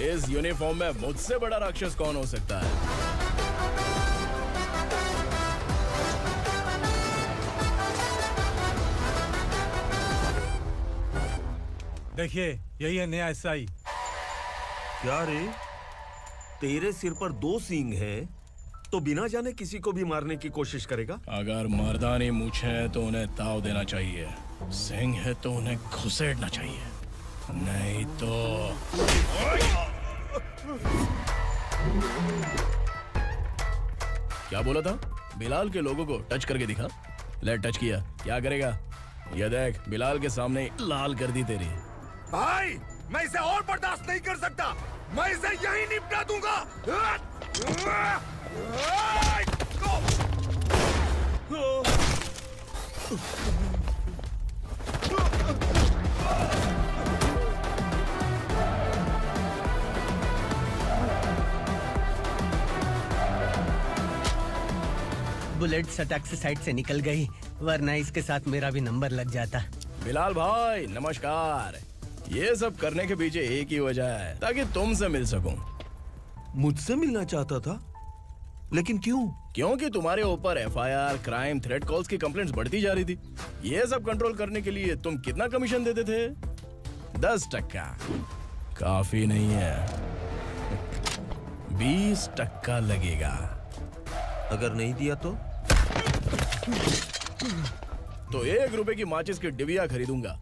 इस यूनिफॉर्म में मुझसे बड़ा राक्षस कौन हो सकता है?
देखिए, यही है नया एसआई।
क्या रे, तेरे सिर पर 2 सींग हैं, तो बिना जाने किसी को भी मारने की कोशिश करेगा?
अगर मर्दानी मूछें है तो उन्हें ताव देना चाहिए, सिंह है तो उन्हें घुसेड़ना चाहिए, नहीं तो क्या बोला था? बिलाल के लोगों को टच करके दिखा। ले टच किया, क्या करेगा? ये देख, बिलाल के सामने ही लाल कर दी तेरी।
भाई, मैं इसे और बर्दाश्त नहीं कर सकता। मैं इसे यहीं निपटा दूंगा।
बुलेट सटक से साइड से निकल गई, वरना इसके साथ मेरा भी नंबर लग जाता।
बिलाल भाई नमस्कार। ये सब करने के पीछे एक ही वजह है, ताकि तुमसे मिल सकूं।
मुझसे मिलना चाहता था? लेकिन क्यों?
क्योंकि तुम्हारे ऊपर एफआईआर, क्राइम, थ्रेट कॉल्स की कंप्लेंट्स बढ़ती जा रही थी। ये सब कंट्रोल करने के लिए तुम कितना कमीशन देते थे? 10%। काफी नहीं है, 20% लगेगा।
अगर नहीं दिया तो
1 रुपए की माचिस की डिबिया खरीदूंगा।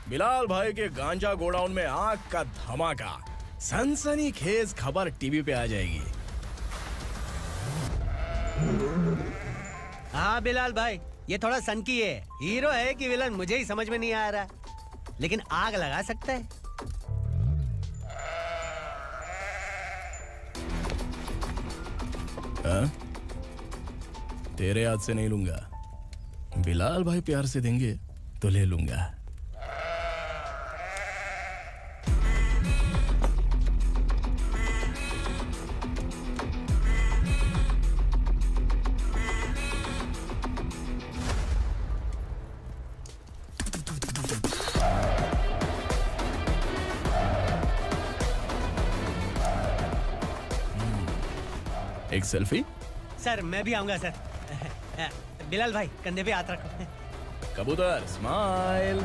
बिलाल भाई के गांजा गोडाउन में आग का धमाका, सनसनीखेज खबर टीवी पे आ जाएगी।
हाँ बिलाल भाई, ये थोड़ा सनकी है। हीरो है कि विलन मुझे ही समझ में नहीं आ रहा, लेकिन आग लगा सकता है।
हाँ? तेरे हाथ से नहीं लूंगा, बिलाल भाई प्यार से देंगे तो ले लूंगा। एक सेल्फी?
सर मैं भी आऊंगा सर। बिलाल भाई कंधे पे हाथ रखो।
कबूतर स्माइल।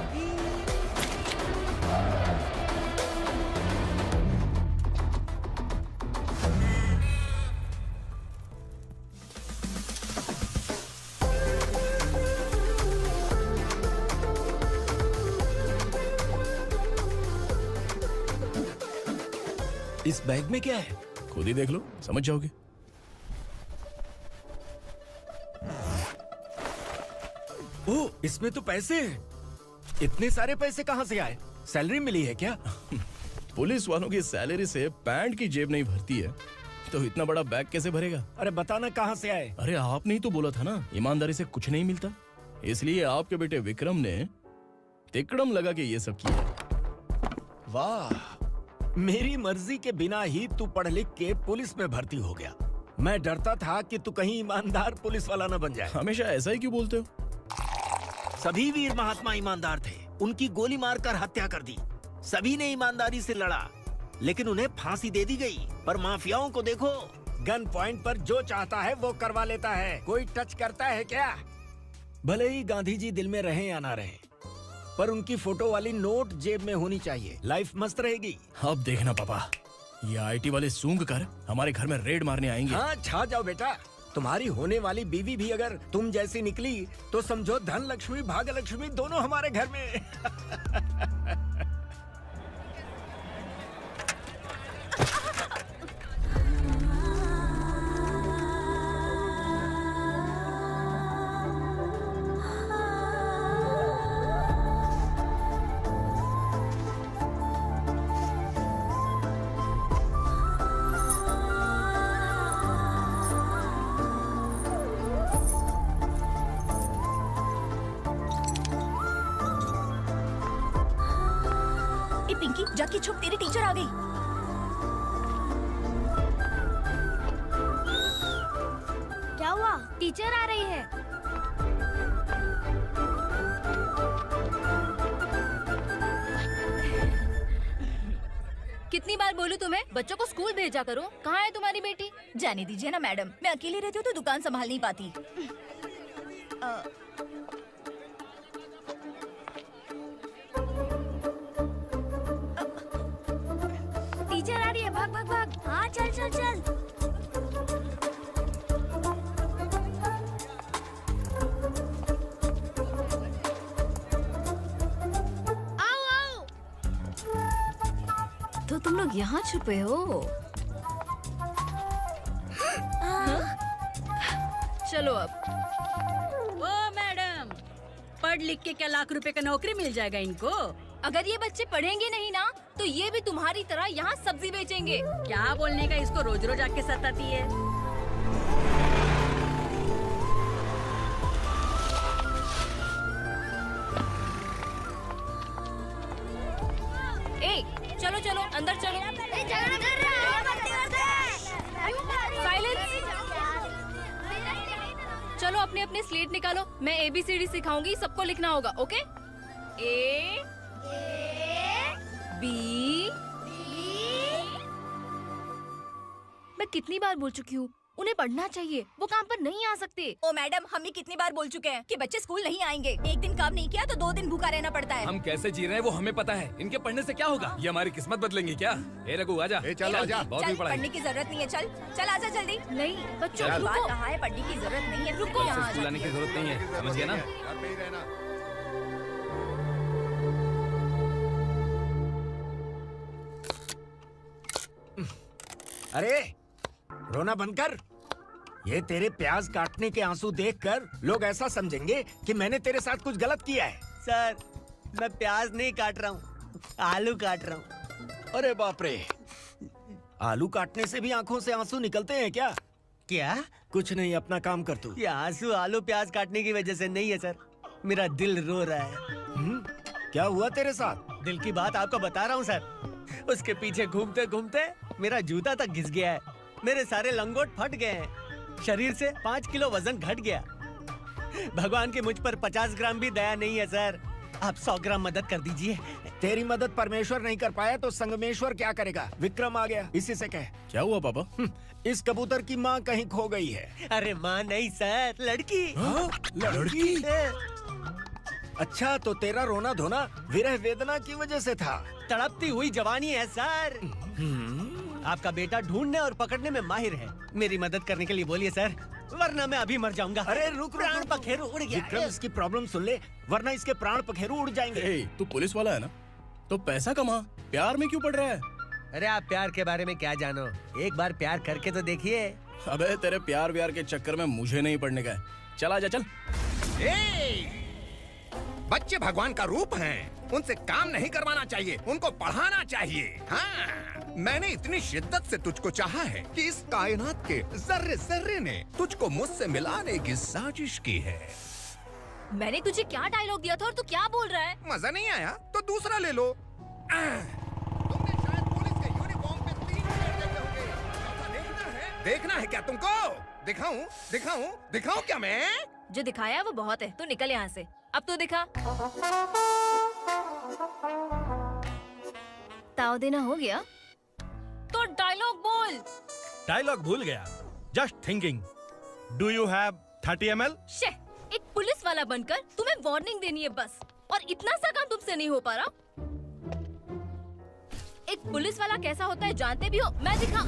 इस बैग में क्या है?
खुद ही देख लो, समझ जाओगे।
ओह, इसमें तो पैसे हैं। इतने सारे पैसे कहां से आए? सैलरी मिली है क्या?
पुलिस वालों की सैलरी से पैंट की जेब नहीं भरती है, तो इतना बड़ा बैग कैसे भरेगा?
अरे बताना कहां से आए?
अरे आपने ही तो बोला था ना, ईमानदारी से कुछ नहीं मिलता। इसलिए आपके बेटे विक्रम ने तिकड़म लगा के ये सब किया।
वाह, मेरी मर्जी के बिना ही तू पढ़ लिख के पुलिस में भर्ती हो गया। मैं डरता था कि तू कहीं ईमानदार पुलिस वाला न बन जाए।
हमेशा ऐसा ही क्यों बोलते हो?
सभी वीर महात्मा ईमानदार थे, उनकी गोली मारकर हत्या कर दी। सभी ने ईमानदारी से लड़ा, लेकिन उन्हें फांसी दे दी गई। पर माफियाओं को देखो, गन पॉइंट पर जो चाहता है वो करवा लेता है। कोई टच करता है क्या? भले ही गांधी जी दिल में रहे या ना रहे, पर उनकी फोटो वाली नोट जेब में होनी चाहिए। लाइफ मस्त रहेगी।
अब देखना पापा, ये आईटी वाले सूंघ कर हमारे घर में रेड मारने आएंगे।
हाँ, छा जाओ बेटा। तुम्हारी होने वाली बीवी भी अगर तुम जैसी निकली तो समझो धन लक्ष्मी भाग्य लक्ष्मी दोनों हमारे घर में।
पिंकी, जाके छुप, तेरी टीचर आ गई।
क्या हुआ? टीचर आ रही है।
कितनी बार बोलूं तुम्हें, बच्चों को स्कूल भेजा करो। कहाँ है तुम्हारी बेटी? जाने दीजिए ना मैडम, मैं अकेली रहती हूँ तो दुकान संभाल नहीं पाती।
टीचर आ रही है, भाग भाग भाग। हाँ चल चल चल।
तो तुम लोग यहाँ छुपे हो। चलो अब।
ओ मैडम, पढ़ लिख के क्या लाख रुपए का नौकरी मिल जाएगा इनको?
अगर ये बच्चे पढ़ेंगे नहीं ना तो ये भी तुम्हारी तरह यहाँ सब्जी बेचेंगे।
क्या बोलने का, इसको रोज रोज आके सताती है।
ए, चलो चलो अंदर चलो। साइलेंस। चलो अपने अपने स्लेट निकालो, मैं ABCD सिखाऊंगी, सबको लिखना होगा। ओके? A B। मैं कितनी बार बोल चुकी हूँ उन्हें पढ़ना चाहिए, वो काम पर नहीं आ सकते।
ओ मैडम, हम भी कितनी बार बोल चुके हैं कि बच्चे स्कूल नहीं आएंगे। एक दिन काम नहीं किया तो 2 दिन भूखा रहना पड़ता है।
हम कैसे जी रहे हैं वो हमें पता है, इनके पढ़ने से क्या होगा? ये हमारी किस्मत बदलेंगे क्या? ए रघु आजा।
चल आजा।
बहुत भी पढ़ाई।
पढ़ने की जरूरत नहीं है, चल आजा जल्दी।
नहीं बच्चों
चल।
रुको।
कहा है पढ़ने की जरूरत नहीं है,
रुको।
यहाँ आ
स्कूल आने की जरूरत नहीं है, समझ गया ना?
अरे रोना बंद कर। ये तेरे प्याज काटने के आंसू देखकर लोग ऐसा समझेंगे कि मैंने तेरे साथ कुछ गलत किया है।
सर, मैं प्याज नहीं काट रहा हूँ, आलू काट रहा हूँ।
अरे बाप रे, आलू काटने से भी आंखों से आंसू निकलते हैं क्या?
क्या?
कुछ नहीं, अपना काम कर तू।
ये आंसू आलू प्याज काटने की वजह से नहीं है सर, मेरा दिल रो रहा है।
क्या हुआ तेरे साथ?
दिल की बात आपको बता रहा हूँ सर। उसके पीछे घूमते घूमते मेरा जूता तक घिस गया है, मेरे सारे लंगोट फट गए हैं, शरीर से 5 किलो वजन घट गया। भगवान की मुझ पर 50 ग्राम भी दया नहीं है सर, आप 100 ग्राम मदद कर दीजिए।
तेरी मदद परमेश्वर नहीं कर पाया तो संगमेश्वर क्या करेगा? विक्रम आ गया, इसी से कह।
क्या हुआ पापा?
इस कबूतर की माँ कहीं खो गई है।
अरे माँ नहीं सर, लड़की।
लड़की? अच्छा, तो तेरा रोना धोना विरह वेदना की वजह से था।
तड़पती हुई जवानी है सर। आपका बेटा ढूंढने और पकड़ने में माहिर है, मेरी मदद करने के लिए बोलिए सर, वरना मैं अभी मर जाऊंगा।
अरे रुक,
प्राण पखेरु उड़ गया।
विक्रम, इसकी प्रॉब्लम सुन ले, वरना इसके प्राण पखेरु उड़ जाएंगे।
तू पुलिस वाला है ना, तो पैसा कमा, प्यार में क्यों पड़ रहा है?
अरे आप प्यार के बारे में क्या जानो, एक बार प्यार करके तो देखिए।
अबे तेरे प्यार व्यार के चक्कर में मुझे नहीं पड़ने का है, चल आजा चल।
बच्चे भगवान का रूप हैं, उनसे काम नहीं करवाना चाहिए, उनको पढ़ाना चाहिए। हाँ, मैंने इतनी शिद्दत से तुझको चाहा है कि इस कायनात के जर्रे जर्रे ने तुझको मुझसे मिलाने की साजिश की है।
मैंने तुझे क्या डायलॉग दिया था और तू क्या बोल रहा है?
मजा नहीं आया तो दूसरा ले लो। तुमने शायद पुलिस के यूनिफॉर्म पे 3 शेर देखे होंगे। देखना है क्या तुमको? दिखाऊं दिखाऊं दिखाऊं क्या मैं?
जो दिखाया वो बहुत है, तू निकल यहाँ से। अब तू दिखा। ताव देना हो गया तो डायलॉग बोल।
डायलॉग भूल गया। Just thinking, do you have 30 ml?
शे, एक पुलिस वाला बनकर तुम्हें वार्निंग देनी है बस, और इतना सा काम तुमसे नहीं हो पा रहा। एक पुलिस वाला कैसा होता है जानते भी हो? मैं दिखा।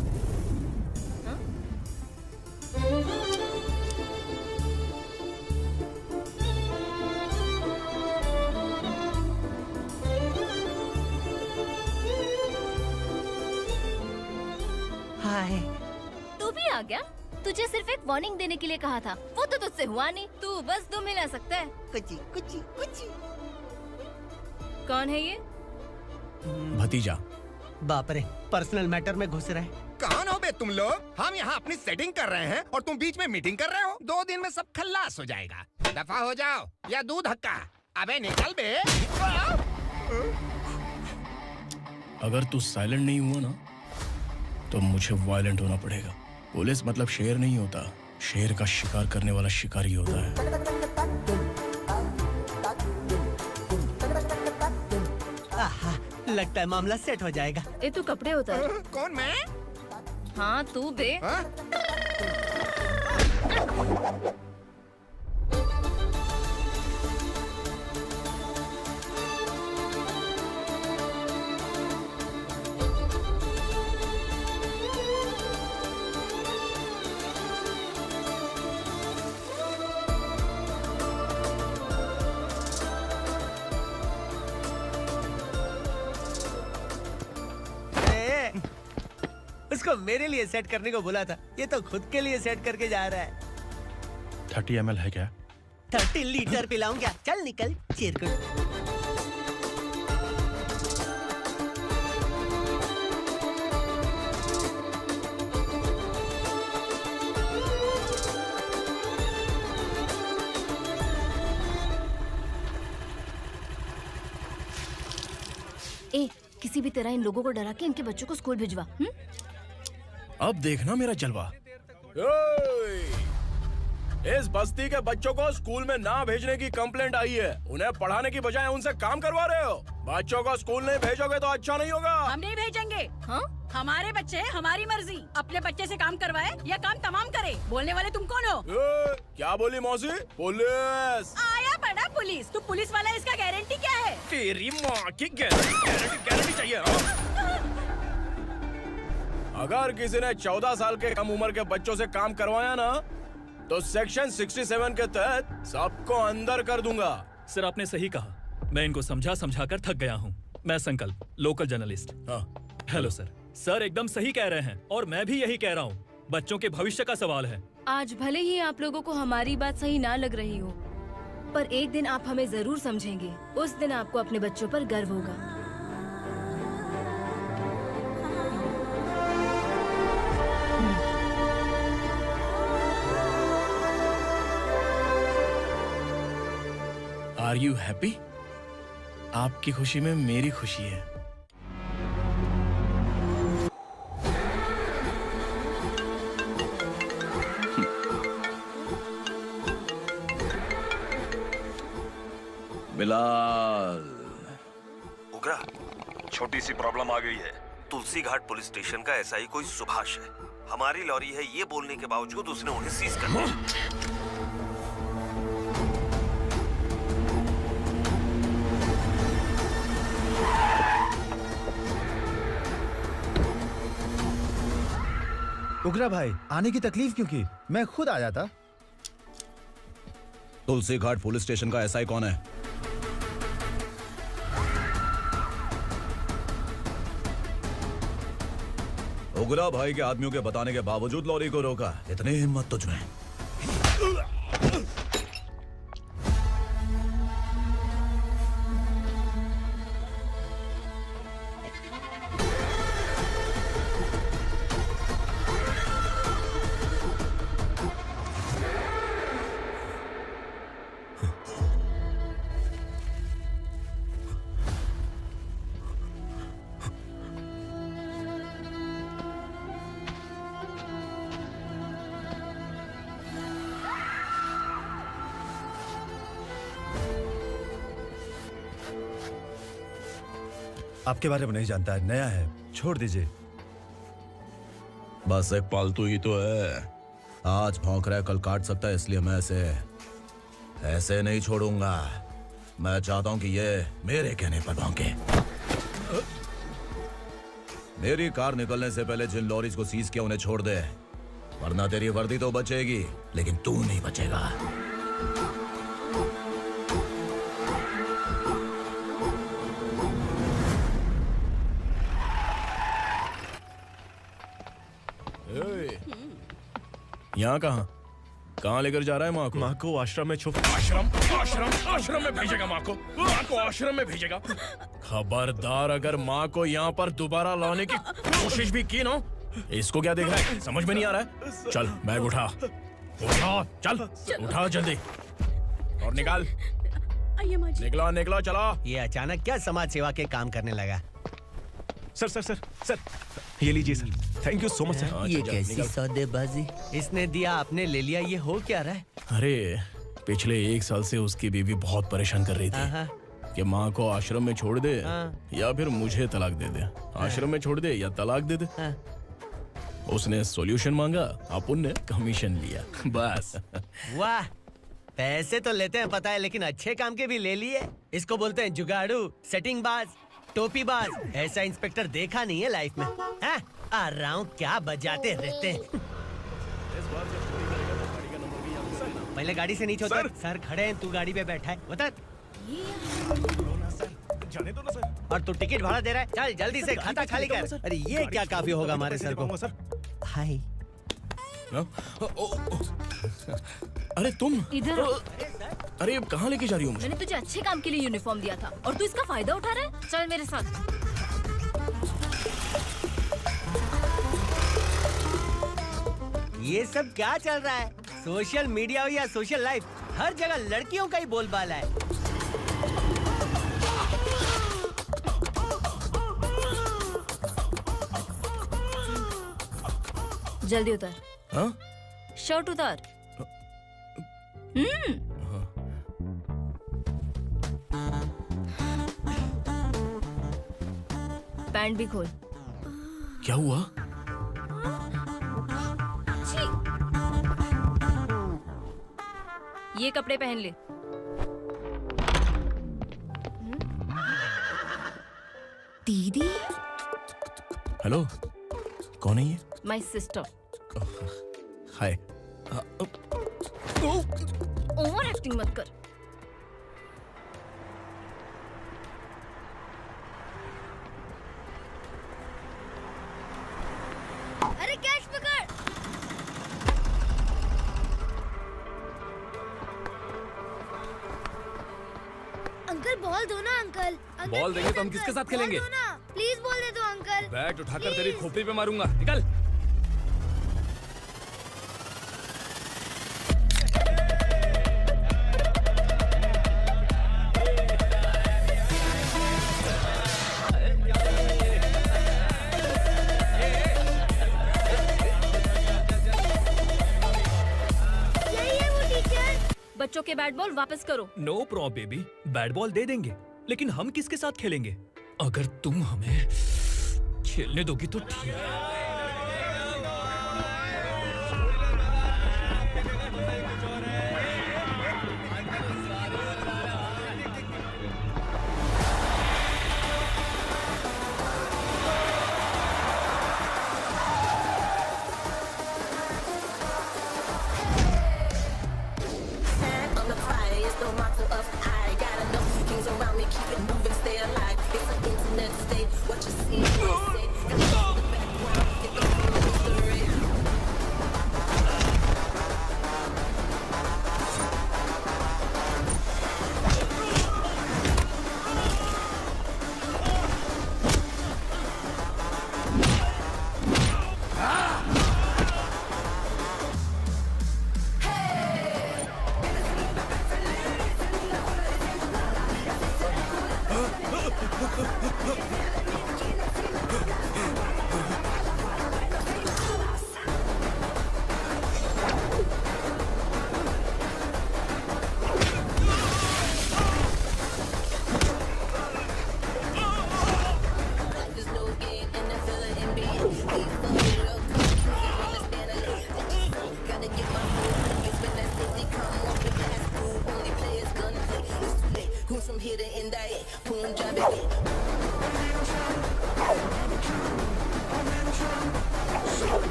हाय।
तू भी आ गया? तुझे सिर्फ एक वार्निंग देने के लिए कहा था, वो तो तुझसे हुआ नहीं। तू बस 2 मिला सकता है।
कुची कुची कुची।
कौन है ये?
भतीजा।
बाप रे, पर्सनल मैटर में घुस रहे।
कौन हो बे तुम लोग? हम यहाँ अपनी सेटिंग कर रहे हैं और तुम बीच में मीटिंग कर रहे हो। 2 दिन में सब खल्लास हो जाएगा। दफा हो जाओ या दूध हक्का। अबे निकल बे।
अगर तू साइलेंट नहीं हुआ ना तो मुझे वायलेंट होना पड़ेगा। पुलिस मतलब शेर नहीं होता, शेर का शिकार करने वाला शिकारी होता है।
आहा, लगता है मामला सेट हो जाएगा।
ए तू कपड़े उतार।
कौन मैं?
हाँ तू बे।
इसको मेरे लिए सेट करने को बोला था, ये तो खुद के लिए सेट करके जा रहा है।
30 ml है क्या?
30 लीटर पिलाऊं क्या? चल निकल चिरकुट।
ए, किसी भी तरह इन लोगों को डरा के इनके बच्चों को स्कूल भिजवा।
अब देखना मेरा जलवा। इस बस्ती के बच्चों को स्कूल में ना भेजने की कंप्लेंट आई है। उन्हें पढ़ाने की बजाय उनसे काम करवा रहे हो। बच्चों को स्कूल नहीं भेजोगे तो अच्छा नहीं होगा।
हम नहीं भेजेंगे। हाँ? हमारे बच्चे हमारी मर्जी। अपने बच्चे से काम करवाए या काम तमाम करे। बोलने वाले तुम कौन हो?
क्या बोली मौसी? पुलिस
आया पड़ा पुलिस। तू पुलिस वाला, इसका गारंटी क्या है?
तेरी माँ की गारंटी चाहिए। अगर किसी ने 14 साल के कम उम्र के बच्चों से काम करवाया ना, तो सेक्शन 67 के तहत सबको अंदर कर दूंगा।
सर आपने सही कहा। मैं इनको समझा कर थक गया हूँ। मैं संकल्प, local journalist. Hello sir. Sir एकदम सही कह रहे हैं और मैं भी यही कह रहा हूँ। बच्चों के भविष्य का सवाल है।
आज भले ही आप लोगों को हमारी बात सही ना लग रही हो, पर एक दिन आप हमें जरूर समझेंगे। उस दिन आपको अपने बच्चों पर गर्व होगा।
Are you happy? आपकी खुशी में मेरी खुशी है।
बिलाल। उगरा, छोटी सी प्रॉब्लम आ गई है। तुलसी घाट पुलिस स्टेशन का एसआई कोई सुभाष है। हमारी लॉरी है ये बोलने के बावजूद उसने उन्हें सीज कर दिया।
उगरा भाई, आने की तकलीफ क्यों की? मैं खुद आ जाता।
तुलसी घाट पुलिस स्टेशन का एसआई कौन है? उगरा भाई के आदमियों के बताने के बावजूद लॉरी को रोका। इतनी हिम्मत तुझमें?
आपके बारे में नहीं जानता है, नया है, छोड़ दीजिए।
बस एक पालतू ही तो है। आज भौंक रहा है, कल काट सकता है, इसलिए मैं ऐसे नहीं छोड़ूंगा। मैं चाहता हूं कि ये मेरे कहने पर भौंके। मेरी कार निकलने से पहले जिन लॉरीज को सीज किया उन्हें छोड़ दे, वरना तेरी वर्दी तो बचेगी लेकिन तू नहीं बचेगा। यहाँ कहाँ लेकर जा रहा है माँ को?
माँ को आश्रम में छुप।
आश्रम में भेजेगा माँ को? माँ को आश्रम में भेजेगा? खबरदार, अगर माँ को यहाँ पर दोबारा लाने की कोशिश भी की ना, इसको क्या देख रहा है? समझ में नहीं आ रहा है? चल बैग उठा, चल उठा जल्दी और निकाल। निकला चला।
ये अचानक क्या समाज सेवा के काम करने लगा?
सर ये लीजिए sir. Thank you so much sir.
ये कैसी सौदेबाजी? इसने दिया आपने ले लिया, ये हो क्या रहा है?
अरे पिछले 1 साल से उसकी बीवी बहुत परेशान कर रही थी कि माँ को आश्रम में छोड़ दे या फिर मुझे तलाक दे दे। आश्रम में छोड़ दे या तलाक दे दे। उसने सॉल्यूशन मांगा, अपन ने कमीशन लिया, बस।
वाह, पैसे तो लेते हैं पता है, लेकिन अच्छे काम के भी ले लिए। इसको बोलते हैं जुगाड़ू, सेटिंग बाज, टोपी बाज। ऐसा इंस्पेक्टर देखा नहीं है लाइफ में। हाँ? आ रहा हूँ, क्या बजाते रहते हैं। पहले गाड़ी से नीचे उतर। सर खड़े हैं, तू गाड़ी पे बैठा है, बता।
जाने दो ना सर।
और तू टिकट भाड़ा दे रहा है? चल जल्दी से खाता खाली कर। अरे ये क्या काफी होगा हमारे सर को। हाय।
अरे तुम
इधर आओ।
अरे कहाँ लेके जा रही हो मुझे?
मैंने तुझे अच्छे काम के लिए यूनिफॉर्म दिया था और तू इसका फायदा उठा रहा है। चल मेरे साथ।
ये सब क्या चल रहा है? सोशल मीडिया हो या सोशल लाइफ, हर जगह लड़कियों का ही बोलबाला है।
जल्दी उतार।
हाँ?
शर्ट उतार। पैंट भी खोल।
क्या हुआ?
ये कपड़े पहन ले। दीदी।
हेलो, कौन है ये?
My sister.
Hi.
Over acting मत कर।
अरे कैच पकड़। अंकल बॉल दो ना अंकल।
बॉल देंगे तो हम किसके साथ खेलेंगे?
प्लीज बॉल दे दो अंकल।
बैट उठाकर तेरी खोपड़ी पे मारूंगा। निकल।
बच्चों के बैट बॉल वापस करो।
No problem baby, bat ball दे देंगे, लेकिन हम किसके साथ खेलेंगे? अगर तुम हमें खेलने दोगी तो ठीक है।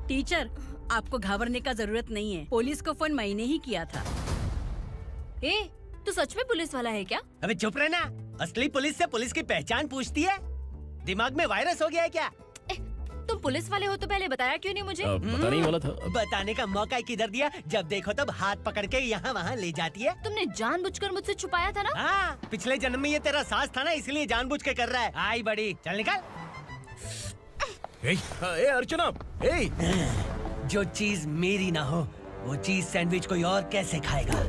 टीचर, आपको घबराने का जरूरत नहीं है। पुलिस को फोन मैंने ही किया था।
ए, तू सच में पुलिस वाला है क्या?
अबे चुप रहना। असली पुलिस से पुलिस की पहचान पूछती है? दिमाग में वायरस हो गया है क्या?
तुम पुलिस वाले हो तो पहले बताया क्यों नहीं मुझे?
बताने ही वाला था।
बताने का मौका किधर दिया? जब देखो तब हाथ पकड़ के यहाँ वहाँ ले जाती है।
तुमने जानबूझकर मुझसे छुपाया था ना?
हाँ, पिछले जन्म में ये तेरा सास था ना, इसलिए जानबूझ के कर रहा है। आई बड़ी, चल निकल।
ए अर्चना,
जो चीज मेरी ना हो वो चीज सैंडविच कोई और कैसे खाएगा?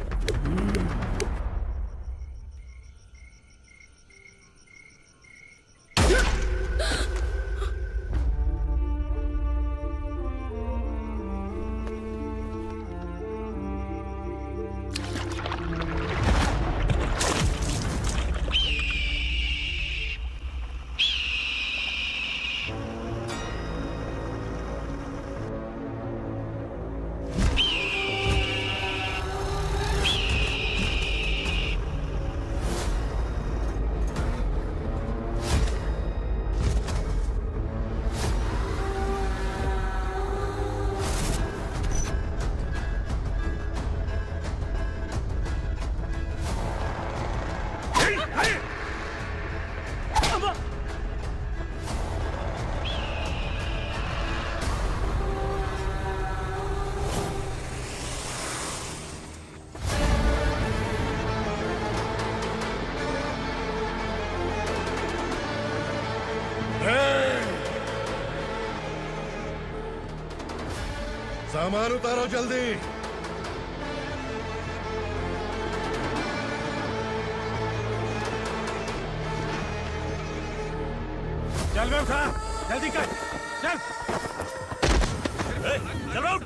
सामान उतारो जल्दी।
चल बे उठा, जल्दी कर, चल।
चल राउंड।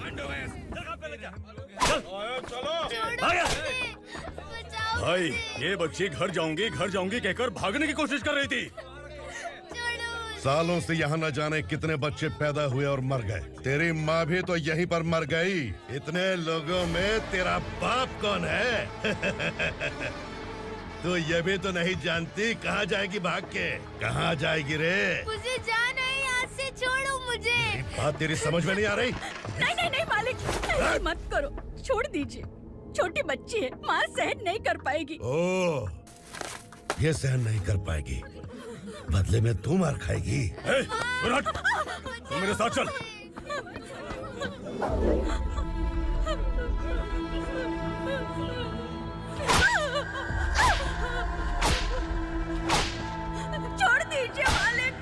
चलो।
आया।
भाई ये बच्ची घर जाऊंगी कहकर भागने की कोशिश कर रही थी।
सालों से यहाँ न जाने कितने बच्चे पैदा हुए और मर गए। तेरी माँ भी तो यहीं पर मर गई। इतने लोगों में तेरा बाप कौन है? तू ये भी तो नहीं जानती कहाँ जाएगी भाग के? कहाँ जाएगी रे?
मुझे जाना है, यहाँ से छोड़ो मुझे।
बात तेरी समझ में नहीं आ रही?
नहीं मालिक, ऐसे मत करो, छोड़ दीजिए। छोटी बच्ची है, माँ सहन नहीं कर पाएगी।
ओह, ये सहन नहीं कर पाएगी, बदले में तू मार खाएगी।
विराट, तू मेरे साथ चल।
छोड़ दीजिए मालिक।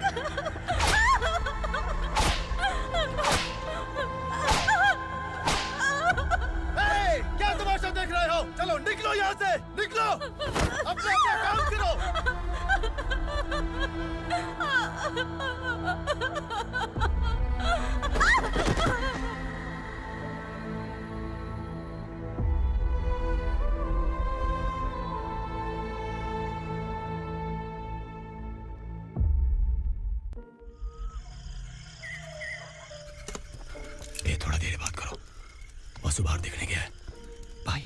क्या तमाशा देख रहे हो? चलो निकलो यहाँ से, निकलो। अपना काम करो।
ये थोड़ा देर बात करो, वसु बाहर देखने गया है।
भाई,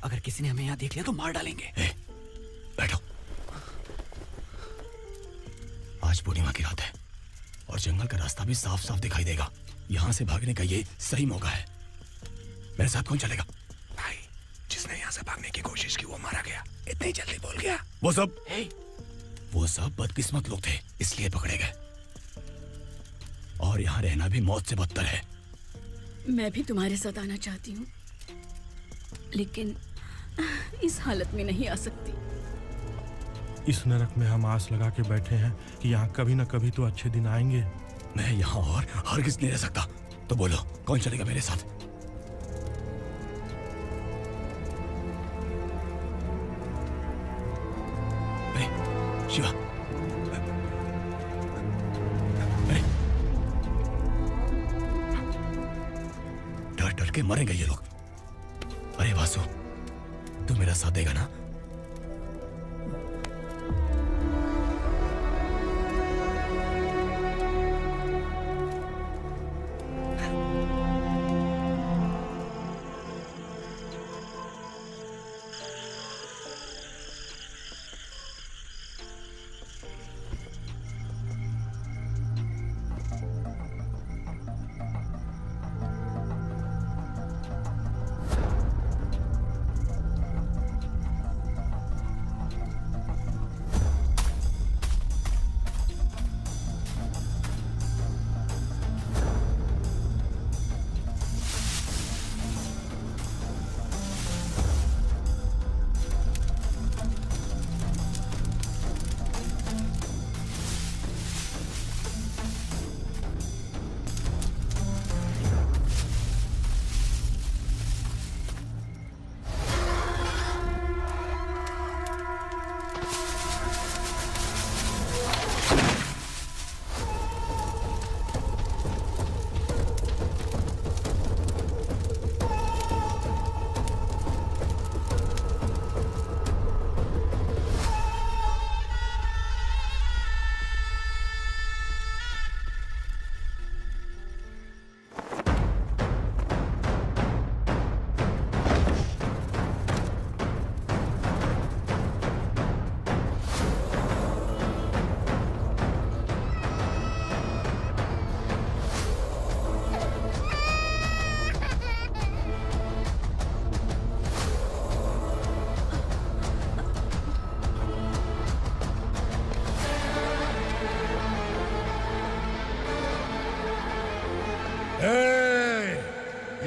अगर किसी ने हमें यहाँ देख लिया तो मार डालेंगे।
बैठो। आज पूर्णिमा की रात है और जंगल का रास्ता भी साफ साफ दिखाई देगा। यहाँ से भागने का ये सही मौका है। मेरे साथ कौन चलेगा? भाई, जिसने यहाँ से भागने की कोशिश की वो मारा गया। इतनी जल्दी बोल गया। वो सब बदकिस्मत लोग थे, इसलिए पकड़े गए। और यहाँ रहना भी मौत से बदतर है।
मैं भी तुम्हारे साथ आना चाहती हूँ, लेकिन इस हालत में नहीं आ सकती।
इस नरक में हम आस लगा के बैठे हैं कि यहाँ कभी न कभी तो अच्छे दिन आएंगे।
मैं यहाँ और हरगिज़ नहीं रह सकता। तो बोलो, कौन चलेगा मेरे साथ? अरे शिवा, अरे डर डर के मरेंगे ये लोग। अरे वासु, तू मेरा साथ देगा ना?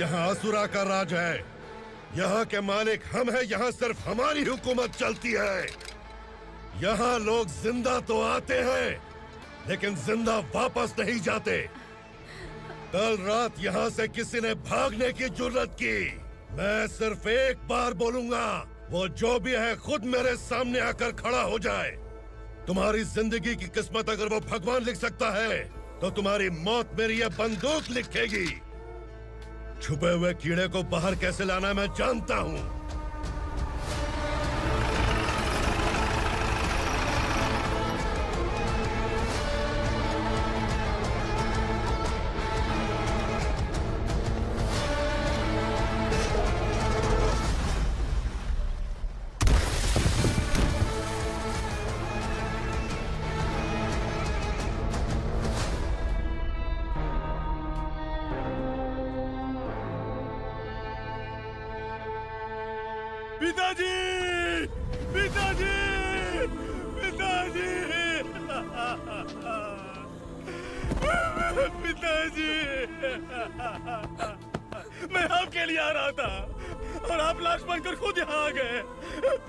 यहाँ असुरा का राज है। यहाँ के मालिक हम हैं। यहाँ सिर्फ हमारी हुकूमत चलती है। यहाँ लोग जिंदा तो आते हैं, लेकिन जिंदा वापस नहीं जाते। कल रात यहाँ से किसी ने भागने की जुर्रत की, मैं सिर्फ एक बार बोलूंगा, वो जो भी है खुद मेरे सामने आकर खड़ा हो जाए। तुम्हारी जिंदगी की किस्मत अगर वो भगवान लिख सकता है, तो तुम्हारी मौत मेरी ये बंदूक लिखेगी। छुपे हुए कीड़े को बाहर कैसे लाना मैं जानता हूँ।
पिताजी, पिताजी, पिताजी, पिताजी, मैं आपके लिए आ रहा था और आप लाश बनकर खुद यहाँ आ गए।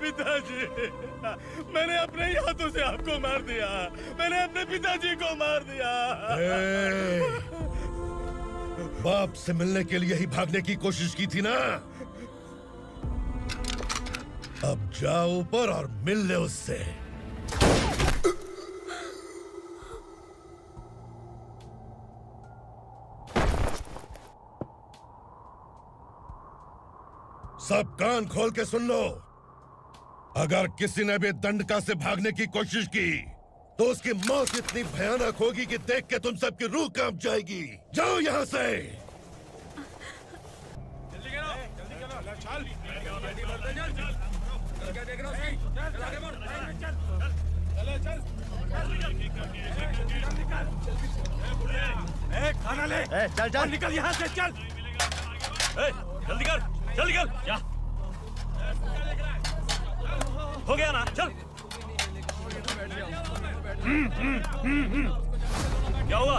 पिताजी, मैंने अपने ही हाथों से आपको मार दिया, मैंने अपने पिताजी को मार दिया।
बाप से मिलने के लिए ही भागने की कोशिश की थी ना? अब जाओ ऊपर और मिल ले उससे। सब कान खोल के सुन लो। अगर किसी ने भी दंडका से भागने की कोशिश की, तो उसकी मौत इतनी भयानक होगी कि देख के तुम सबकी रूह कांप जाएगी। जाओ यहाँ से।
खाना ले। चल चल निकल यहाँ से, चल।
जल्दी कर, जल्दी कर। क्या हो गया ना? चल। क्या हुआ?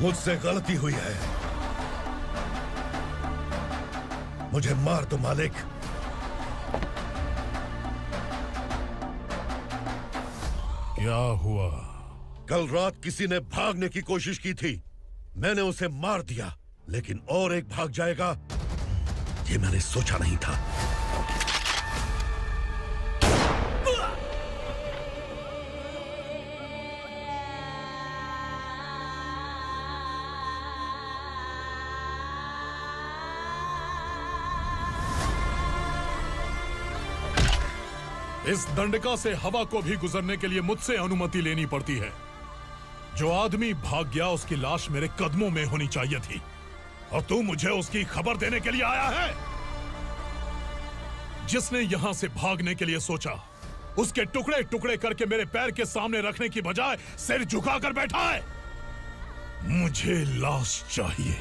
मुझसे गलती हुई है, मुझे मार दो मालिक।
क्या हुआ?
कल रात किसी ने भागने की कोशिश की थी, मैंने उसे मार दिया, लेकिन और एक भाग जाएगा ये मैंने सोचा नहीं था।
इस दंडका से हवा को भी गुजरने के लिए मुझसे अनुमति लेनी पड़ती है। जो आदमी भाग गया उसकी लाश मेरे कदमों में होनी चाहिए थी, और तू मुझे उसकी खबर देने के लिए आया है। जिसने यहां से भागने के लिए सोचा, उसके टुकड़े टुकड़े करके मेरे पैर के सामने रखने की बजाय सिर झुकाकर बैठा है। मुझे लाश चाहिए,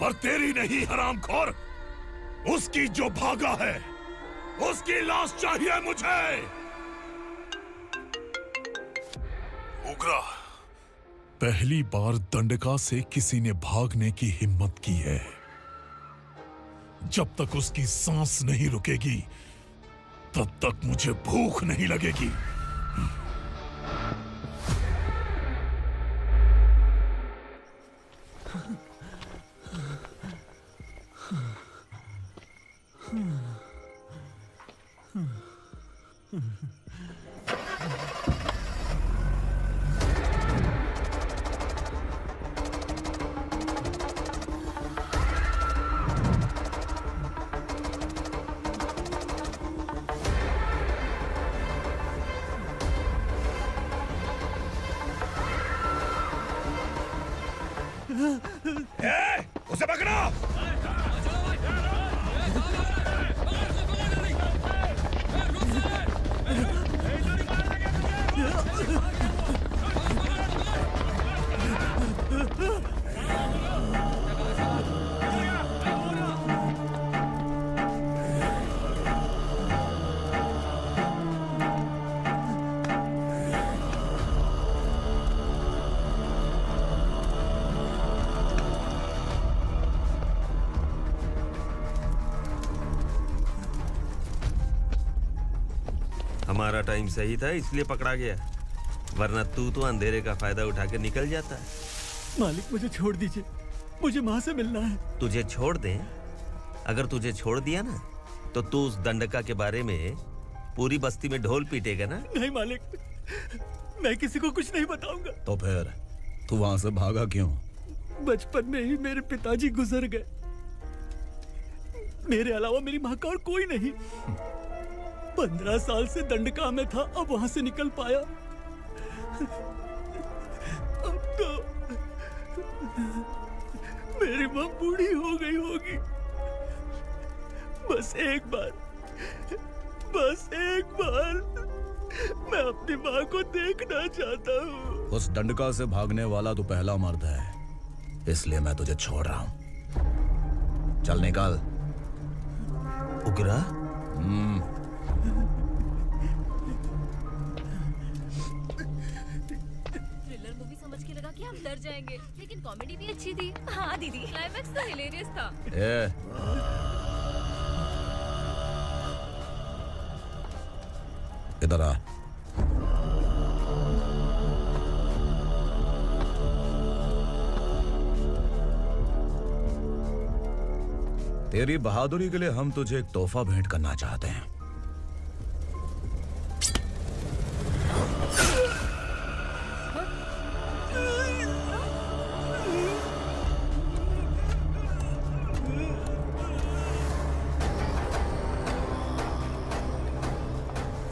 पर तेरी नहीं हरामखोर, उसकी जो भागा है उसकी लाश चाहिए मुझे। उग्रा, पहली बार दंडका से किसी ने भागने की हिम्मत की है। जब तक उसकी सांस नहीं रुकेगी, तब तक मुझे भूख नहीं लगेगी। उसे पकड़ो।
हमारा टाइम सही था इसलिए पकड़ा गया, वरना तू तो अंधेरे का फायदा उठा के निकल जाता है।
मालिक मुझे छोड़ दीजिए, मुझे माँ से मिलना है।
तुझे छोड़ दें? अगर तुझे छोड़ दिया ना तो तू उस दंडका के बारे में पूरी बस्ती में ढोल पीटेगा ना।
नहीं मालिक, मैं किसी को कुछ नहीं बताऊंगा।
तो फिर तू वहां से भागा क्यों?
बचपन में ही मेरे पिताजी गुजर गए, मेरे अलावा मेरी माँ का और कोई नहीं। 15 साल से दंडका में था, अब वहां से निकल पाया। अब तो मेरी माँ बूढ़ी हो गई होगी। बस एक बार मैं अपनी माँ को देखना चाहता हूँ।
उस दंडका से भागने वाला तू पहला मर्द है, इसलिए मैं तुझे छोड़ रहा हूँ। चल निकल।
उग्रा?
थ्रिलर मूवी समझ के लगा कि हम डर जाएंगे, लेकिन कॉमेडी भी अच्छी थी। हाँ दीदी, क्लाइमैक्स तो हिलेरियस था।
इधर आ। तेरी बहादुरी के लिए हम तुझे एक तोहफा भेंट करना चाहते हैं।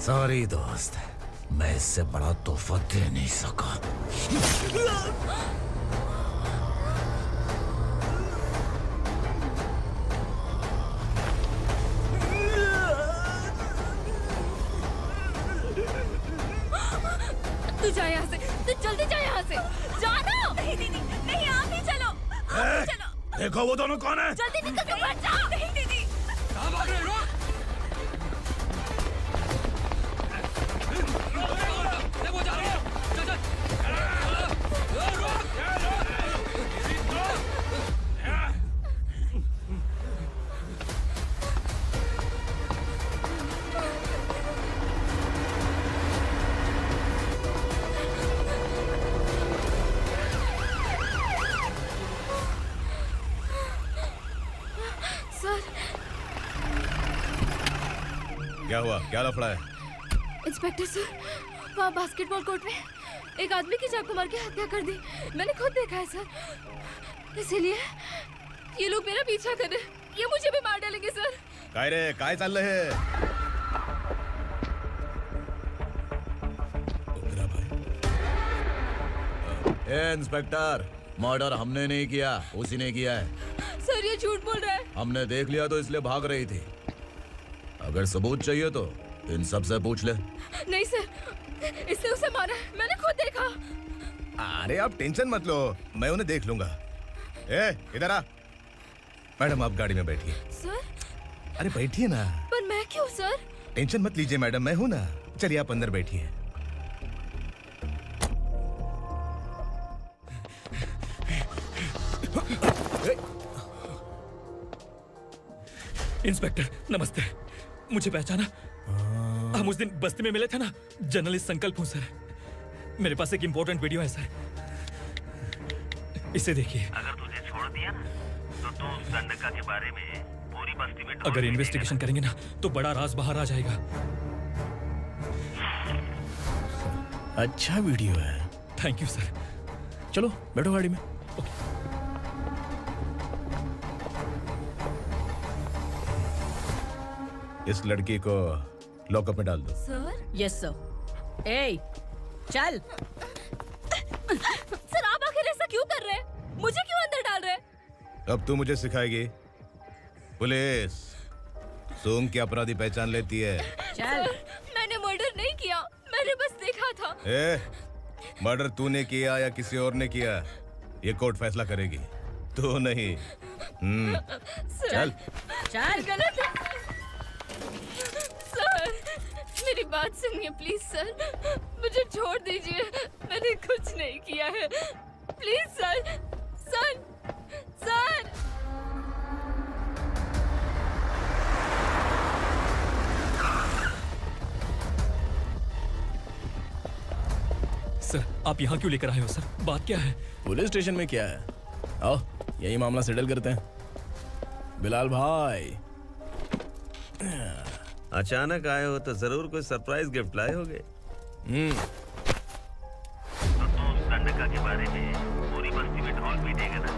सॉरी दोस्त, मैं इससे बड़ा तोहफा दे नहीं सका।
तू जा यहाँ से, तू जल्दी जा यहाँ से। जाना। नहीं दीदी, नहीं आप ही चलो। आप ही चलो।
देखो वो दोनों कौन है?
जल्दी निकल के मत जाओ। नहीं दीदी।
कहाँ भाग रहे हो?
क्या हुआ? क्या लफड़ा है?
इंस्पेक्टर सर, वहाँ बास्केटबॉल कोर्ट में एक आदमी की चाकू मार के हत्या कर दी। मैंने खुद देखा है सर, इसीलिए ये लोग मेरा पीछा कर रहे हैं। ये मुझे भी मार डालेंगे सर।
काय रे, काय चाललंय हे? ए इंस्पेक्टर, मर्डर हमने नहीं किया, उसी ने किया है।
सर ये झूठ बोल रहा है।
हमने देख लिया तो इसलिए भाग रही थी। अगर सबूत चाहिए तो इन सब से पूछ ले।
नहीं सर, इसने उसे मारा है, मैंने खुद देखा।
अरे आप टेंशन मत लो, मैं उन्हें देख लूंगा। ए, इधर आ। मैडम आप गाड़ी में बैठिए।
सर?
अरे बैठिए ना।
पर मैं क्यों सर?
टेंशन मत लीजिए मैडम, मैं हूं ना। चलिए आप अंदर बैठिए।
इंस्पेक्टर नमस्ते, मुझे पहचाना? हम उस दिन बस्ती में मिले थे ना। जर्नलिस्ट संकल्प हूँ सर। मेरे पास एक इम्पोर्टेंट वीडियो है सर, इसे देखिए।
अगर तुझे छोड़ दिया ना तो तू उस दंडका के बारे में पूरी बस्ती में
अगर इन्वेस्टिगेशन करेंगे ना तो बड़ा राज बाहर आ जाएगा।
अच्छा वीडियो है।
Thank you sir.
चलो बैठो गाड़ी में।
इस लड़की को लॉकअप में डाल दो।
सर? Yes sir. ए, चल।
सर आप आखिर ऐसा क्यों कर रहे हैं? मुझे क्यों अंदर डाल रहे हैं?
अब तू मुझे सिखाएगी? पुलिस सोंग की अपराधी पहचान लेती है।
सर, मैंने मर्डर नहीं किया, मैंने बस देखा था।
मर्डर तूने किया या किसी और ने किया, ये कोर्ट फैसला करेगी, तू नहीं। चल
चल। गलत है सर, मेरी बात सुनिए प्लीज सर, मुझे छोड़ दीजिए, मैंने कुछ नहीं किया है, please sir. Sir sir
sir, आप यहाँ क्यों लेकर आए हो सर? बात क्या है?
पुलिस स्टेशन में क्या है? आओ यही मामला सेटल करते हैं। बिलाल भाई,
अचानक आए हो तो जरूर कोई सरप्राइज गिफ्ट लाए होगे।
तो गंडका के बारे में पूरी बस्ती में ढोल पीटेगा ना।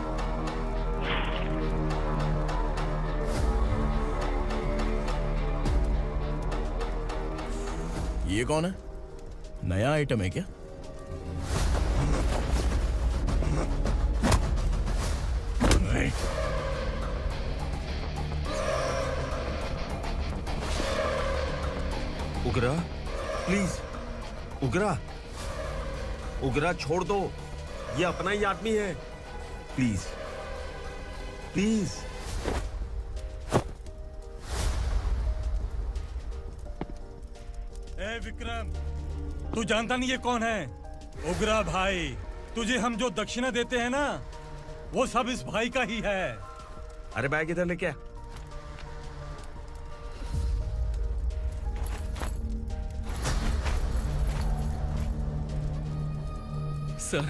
ये कौन है? नया आइटम है क्या?
उगरा, प्लीज उगरा, उगरा छोड़ दो, ये अपना ही आदमी है, प्लीज प्लीज।
ए विक्रम, तू जानता नहीं ये कौन है? उगरा भाई, तुझे हम जो दक्षिणा देते हैं ना, वो सब इस भाई का ही है।
अरे बैग इधर लेके आ।
सर,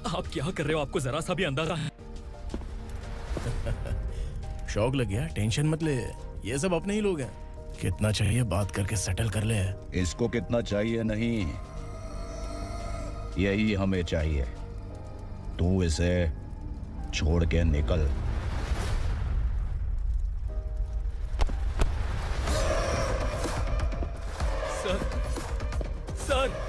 आप क्या कर रहे हो? आपको जरा सा भी अंदाजा है?
शौक लग गया? टेंशन मत ले, ये सब अपने ही लोग हैं। कितना चाहिए बात करके सेटल कर ले।
इसको कितना चाहिए नहीं, यही हमें चाहिए। तू इसे छोड़ के निकल।
सर,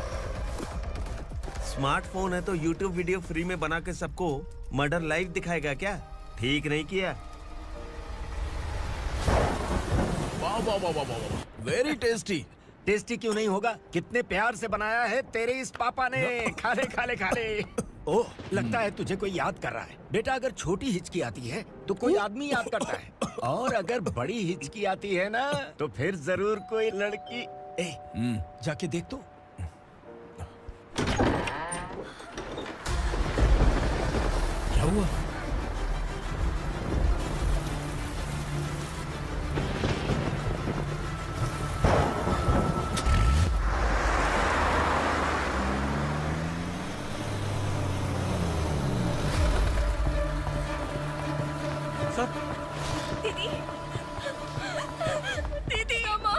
स्मार्टफोन है तो YouTube वीडियो फ्री में बना के सबको मर्डर लाइव दिखाएगा क्या? ठीक नहीं किया।
वाह वाह वाह वाह, वेरी टेस्टी।
टेस्टी क्यों नहीं होगा? कितने प्यार से बनाया है तेरे इस पापा ने। खा ले खा ले खा ले। ओह, लगता है तुझे कोई याद कर रहा है। बेटा, अगर छोटी हिचकी आती है तो कोई आदमी याद करता है, और अगर बड़ी हिचकी आती है ना तो फिर जरूर कोई लड़की। जाके देख तो।
क्या हुआ?
दीदी, दीदी, अम्मा,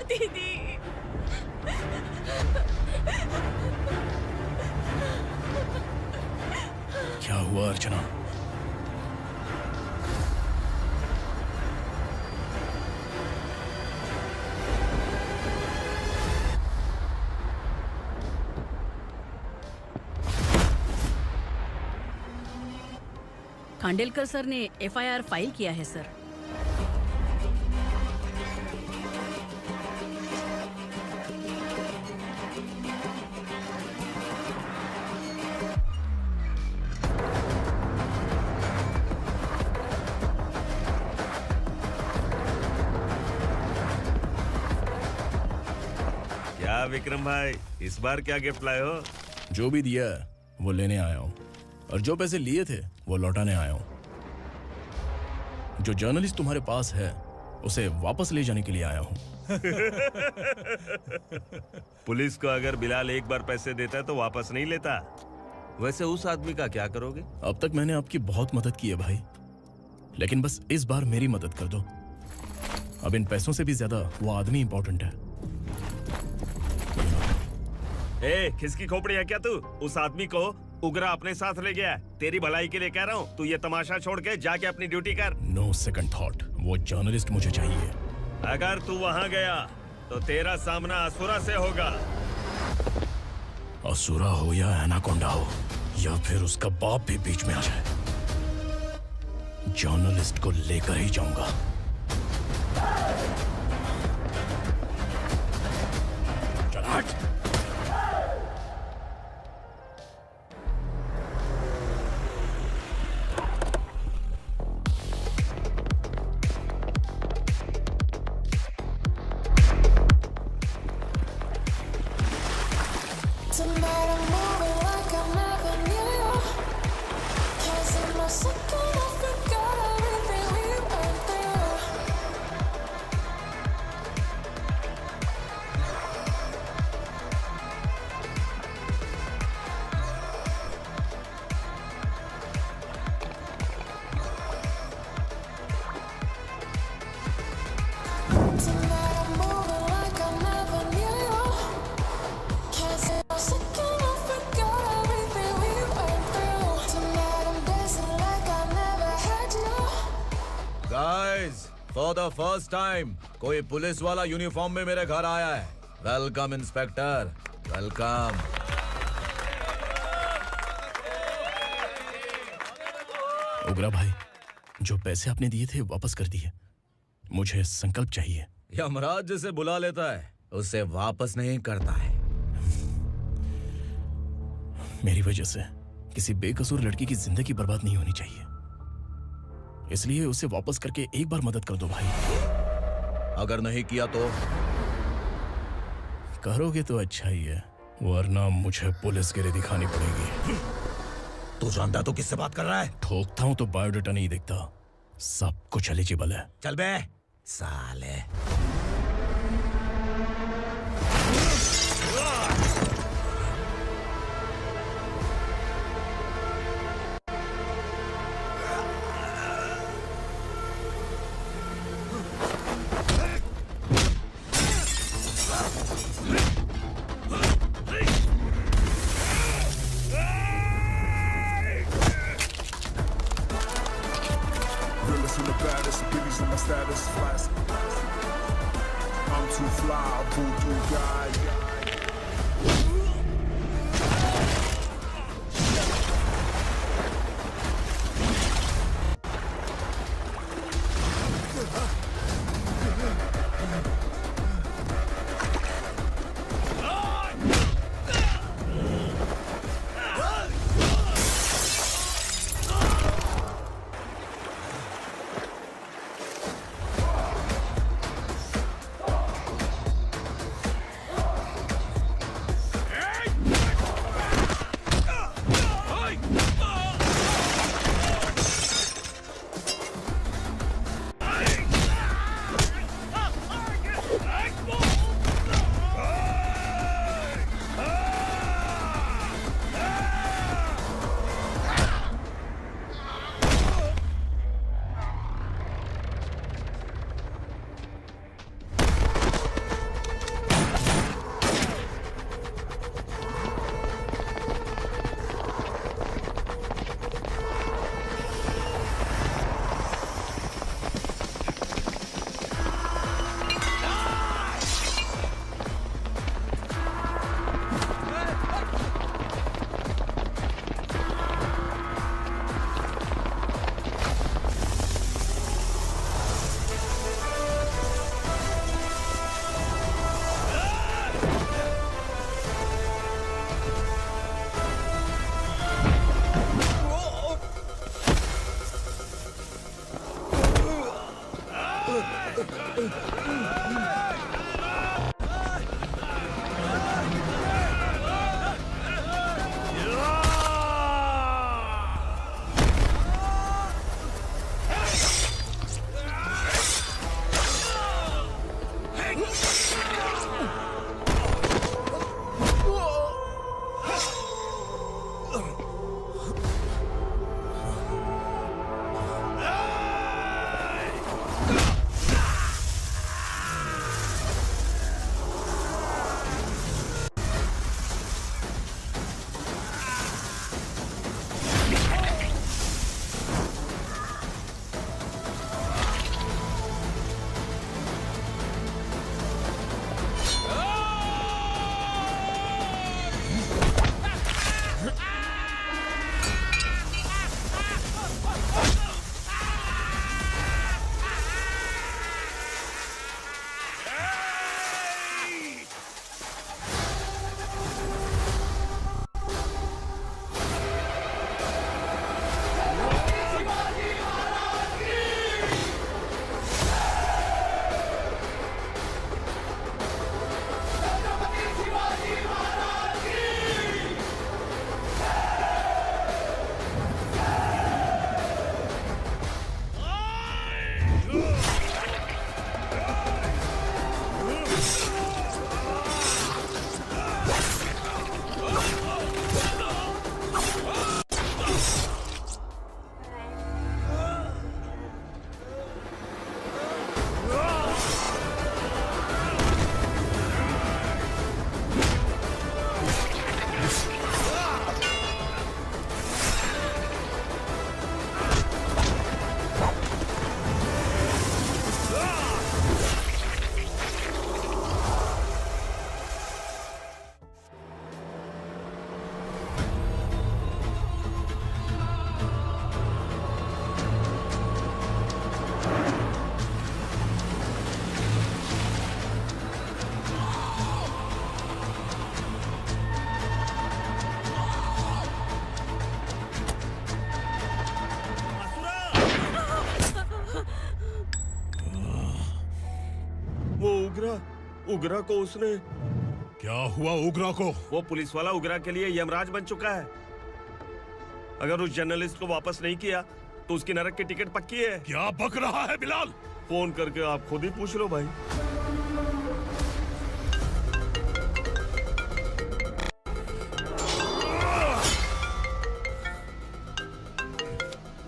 दीदी।
क्या हुआ अर्चना?
खांडेलकर सर ने एफआईआर फाइल किया है सर।
क्या विक्रम भाई, इस बार क्या गिफ्ट लाए हो?
जो भी दिया है वो लेने आया हूँ, और जो पैसे लिए थे वो लौटाने आया हूँ। जो जर्नलिस्ट तुम्हारे पास है उसे वापस ले जाने के लिए आया हूँ।
पुलिस को अगर बिलाल एक बार पैसे देता है तो वापस नहीं लेता। वैसे उस आदमी का क्या करोगे?
अब तक मैंने आपकी बहुत मदद की है भाई, लेकिन बस इस बार मेरी मदद कर दो। अब इन पैसों से भी ज्यादा वो आदमी इंपॉर्टेंट है।
ए, किसकी खोपड़ी है क्या तू? उस आदमी को उगरा अपने साथ ले गया। तेरी भलाई के लिए कह रहा हूँ, तू ये तमाशा छोड़ के जाके अपनी ड्यूटी कर।
नो सेकंड थॉट, वो जर्नलिस्ट मुझे चाहिए।
अगर तू वहाँ गया तो तेरा सामना असुरा से होगा।
असुरा हो या एनाकोंडा हो, या फिर उसका बाप भी बीच में आ जाए, जर्नलिस्ट को लेकर ही जाऊंगा। चल हट।
फॉर द फर्स्ट टाइम कोई पुलिस वाला यूनिफॉर्म में मेरे घर आया है। Welcome inspector, welcome.
उग्रा भाई, जो पैसे आपने दिए थे वापस कर दिए। मुझे संकल्प चाहिए।
यमराज जिसे बुला लेता है उसे वापस नहीं करता है।
मेरी वजह से किसी बेकसूर लड़की की जिंदगी बर्बाद नहीं होनी चाहिए, इसलिए उसे वापस करके एक बार मदद कर दो भाई।
अगर नहीं किया तो?
करोगे तो अच्छा ही है, वरना मुझे पुलिसगिरी दिखानी पड़ेगी।
तू जानता तो किससे बात कर रहा है?
ठोकता हूं तो बायोडाटा नहीं दिखता, सब कुछ एलिजिबल है।
चल बे साले।
उग्रा को उसने।
क्या हुआ उग्रा को?
वो पुलिस वाला उग्रा के लिए यमराज बन चुका है। अगर उस जर्नलिस्ट को वापस नहीं किया तो उसकी नरक की टिकट पक्की है।
क्या बक रहा है बिलाल?
फोन करके आप खुद ही पूछ लो भाई।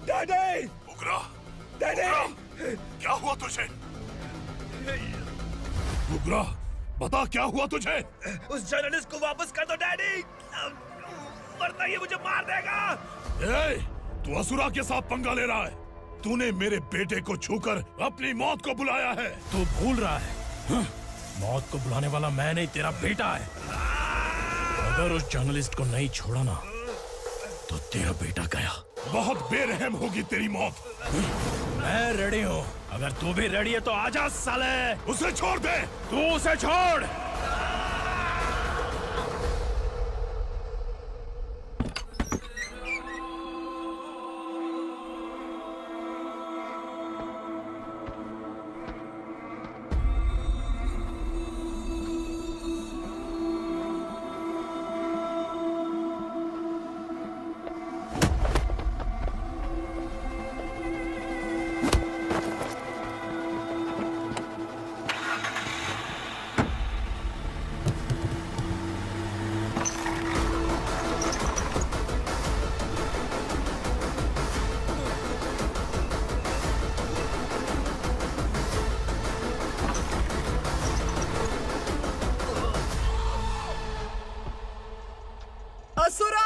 डैडी! उग्रा! डैडी! क्या हुआ तुझे? उग्रा, बता क्या हुआ तुझे?
उस जर्नलिस्ट को वापस कर दो डैडी, वरना ये मुझे मार देगा।
ए, तू असुरा के साथ पंगा ले रहा है। तूने मेरे बेटे को छूकर अपनी मौत को बुलाया है।
तू भूल रहा है। हाँ? मौत को बुलाने वाला मैं नहीं, तेरा बेटा है। अगर उस जर्नलिस्ट को नहीं छोड़ा ना तो तेरा बेटा गया।
बहुत बेरहम होगी तेरी मौत।
मैं रेडी हूँ। अगर तू भी रेडी है तो आजा साले।
उसे छोड़ दे।
तू उसे छोड़।
असुरा!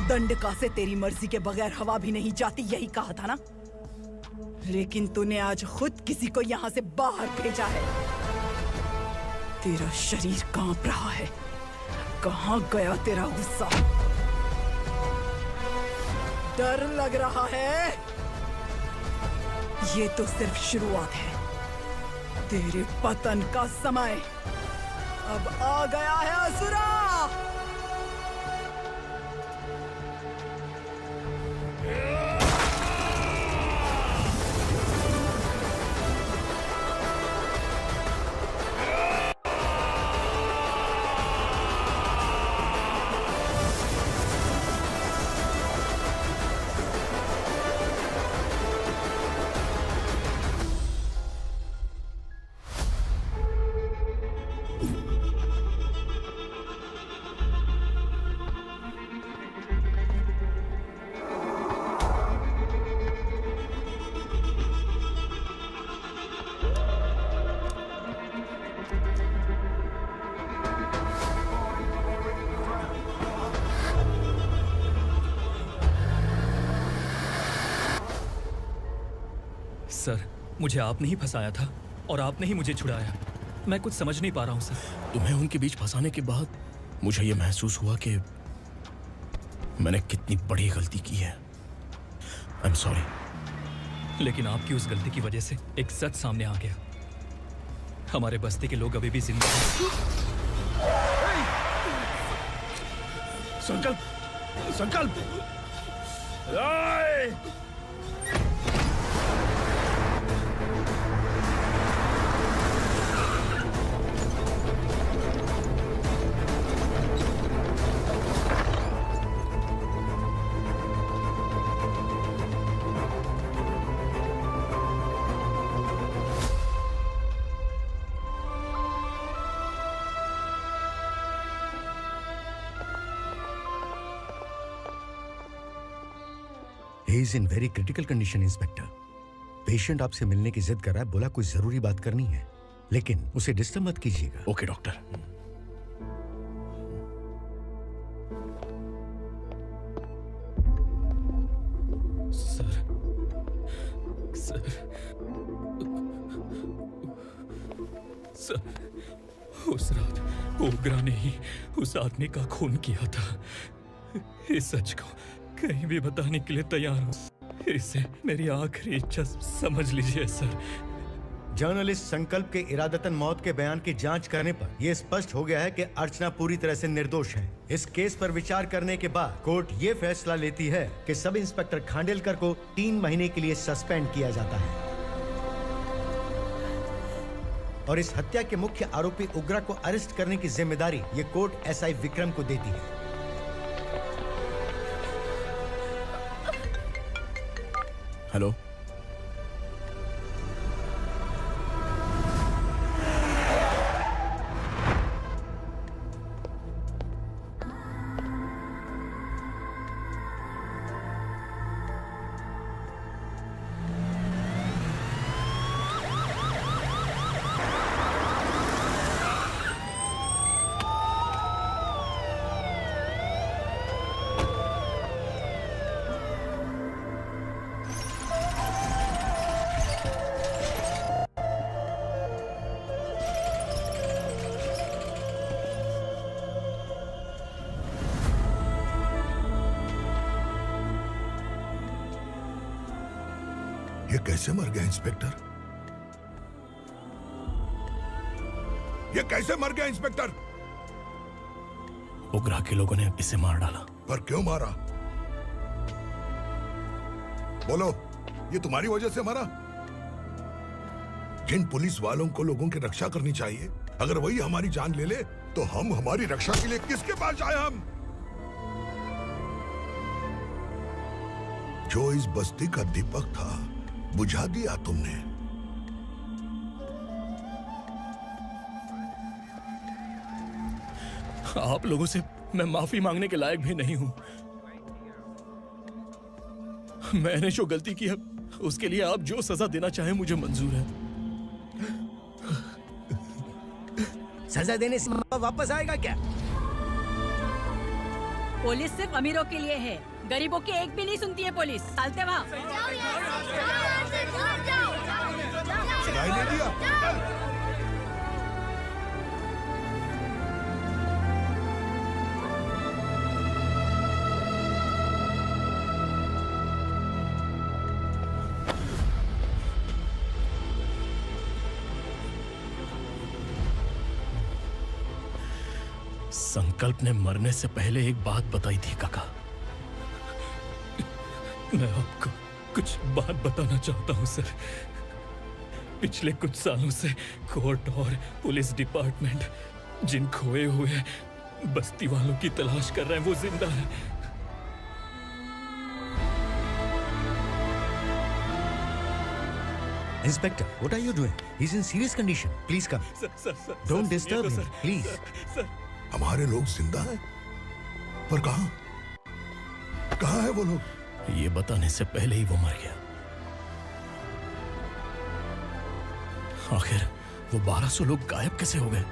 दंडका से तेरी मर्जी के बगैर हवा भी नहीं जाती, यही कहा था ना? लेकिन तूने आज खुद किसी को यहाँ से बाहर भेजा है। तेरा शरीर कांप रहा है। कहाँ गया तेरा गुस्सा? डर लग रहा है? ये तो सिर्फ शुरुआत है। तेरे पतन का समय अब आ गया है असुरा।
सर, मुझे आपने ही फंसाया था और आपने ही मुझे छुड़ाया। मैं कुछ समझ नहीं पा रहा हूँ सर।
तुम्हें उनके बीच फंसाने के बाद मुझे ये महसूस हुआ कि मैंने कितनी बड़ी गलती की है। I am sorry.
लेकिन आपकी उस गलती की वजह से एक सच सामने आ गया। हमारे बस्ती के लोग अभी भी जिंदा हैं।
संकल्प! संकल्प!
He is in very critical condition, inspector. Patient आपसे मिलने की जिद कर रहा है, बोला कोई जरूरी बात करनी है, लेकिन उसे डिस्टर्ब मत कीजिएगा।
Okay doctor.
Sir, sir, sir, उस रात ओग्रा ने ही उस आदमी का खून किया था। इस सच को कहीं भी बताने के लिए तैयार हूँ। इसे मेरी आखिरी इच्छा समझ लीजिए सर।
जर्नलिस्ट संकल्प के इरादतन मौत के बयान की जांच करने पर यह स्पष्ट हो गया है कि अर्चना पूरी तरह से निर्दोष है। इस केस पर विचार करने के बाद कोर्ट ये फैसला लेती है कि सब इंस्पेक्टर खांडेलकर को 3 महीने के लिए सस्पेंड किया जाता है और इस हत्या के मुख्य आरोपी उग्रा को अरेस्ट करने की जिम्मेदारी ये कोर्ट एसआई विक्रम को देती है।
हेलो,
ये कैसे मर गया इंस्पेक्टर? ये कैसे मर गया इंस्पेक्टर?
उग्रा के लोगों ने इसे मार डाला।
पर क्यों मारा? बोलो, ये तुम्हारी वजह से मरा? जिन पुलिस वालों को लोगों की रक्षा करनी चाहिए, अगर वही हमारी जान ले ले तो हम हमारी रक्षा के लिए किसके पास जाए? हम जो इस बस्ती का दीपक था बुझा दिया तुमने।
आप लोगों से मैं माफी मांगने के लायक भी नहीं हूं। मैंने जो गलती की है उसके लिए आप जो सजा देना चाहें मुझे मंजूर है।
सजा देने से वापस आएगा क्या?
पुलिस सिर्फ अमीरों के लिए है, गरीबों की एक भी नहीं सुनती है पुलिस। चलते वहाँ।
सुनाई नहीं दिया?
संकल्प ने मरने से पहले एक बात बताई थी काका। मैं आपको कुछ बात बताना चाहता हूं सर। पिछले कुछ सालों से कोर्ट और पुलिस डिपार्टमेंट जिन खोए हुए बस्ती वालों की तलाश कर रहे हैं वो जिंदा है।
Inspector, what are you doing? He's in serious condition. Please come. Don't disturb him, please.
हमारे लोग जिंदा हैं? पर कहां? कहां है वो लोग?
ये बताने से पहले ही वो मर गया। आखिर वो 1200 लोग गायब कैसे हो गए?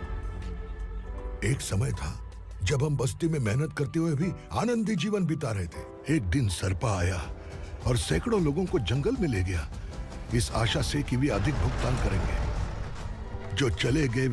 एक समय था जब हम बस्ती में मेहनत करते हुए भी आनंदी जीवन बिता रहे थे। एक दिन सरपा आया और सैकड़ों लोगों को जंगल में ले गया, इस आशा से कि वे अधिक भुगतान करेंगे। जो चले गए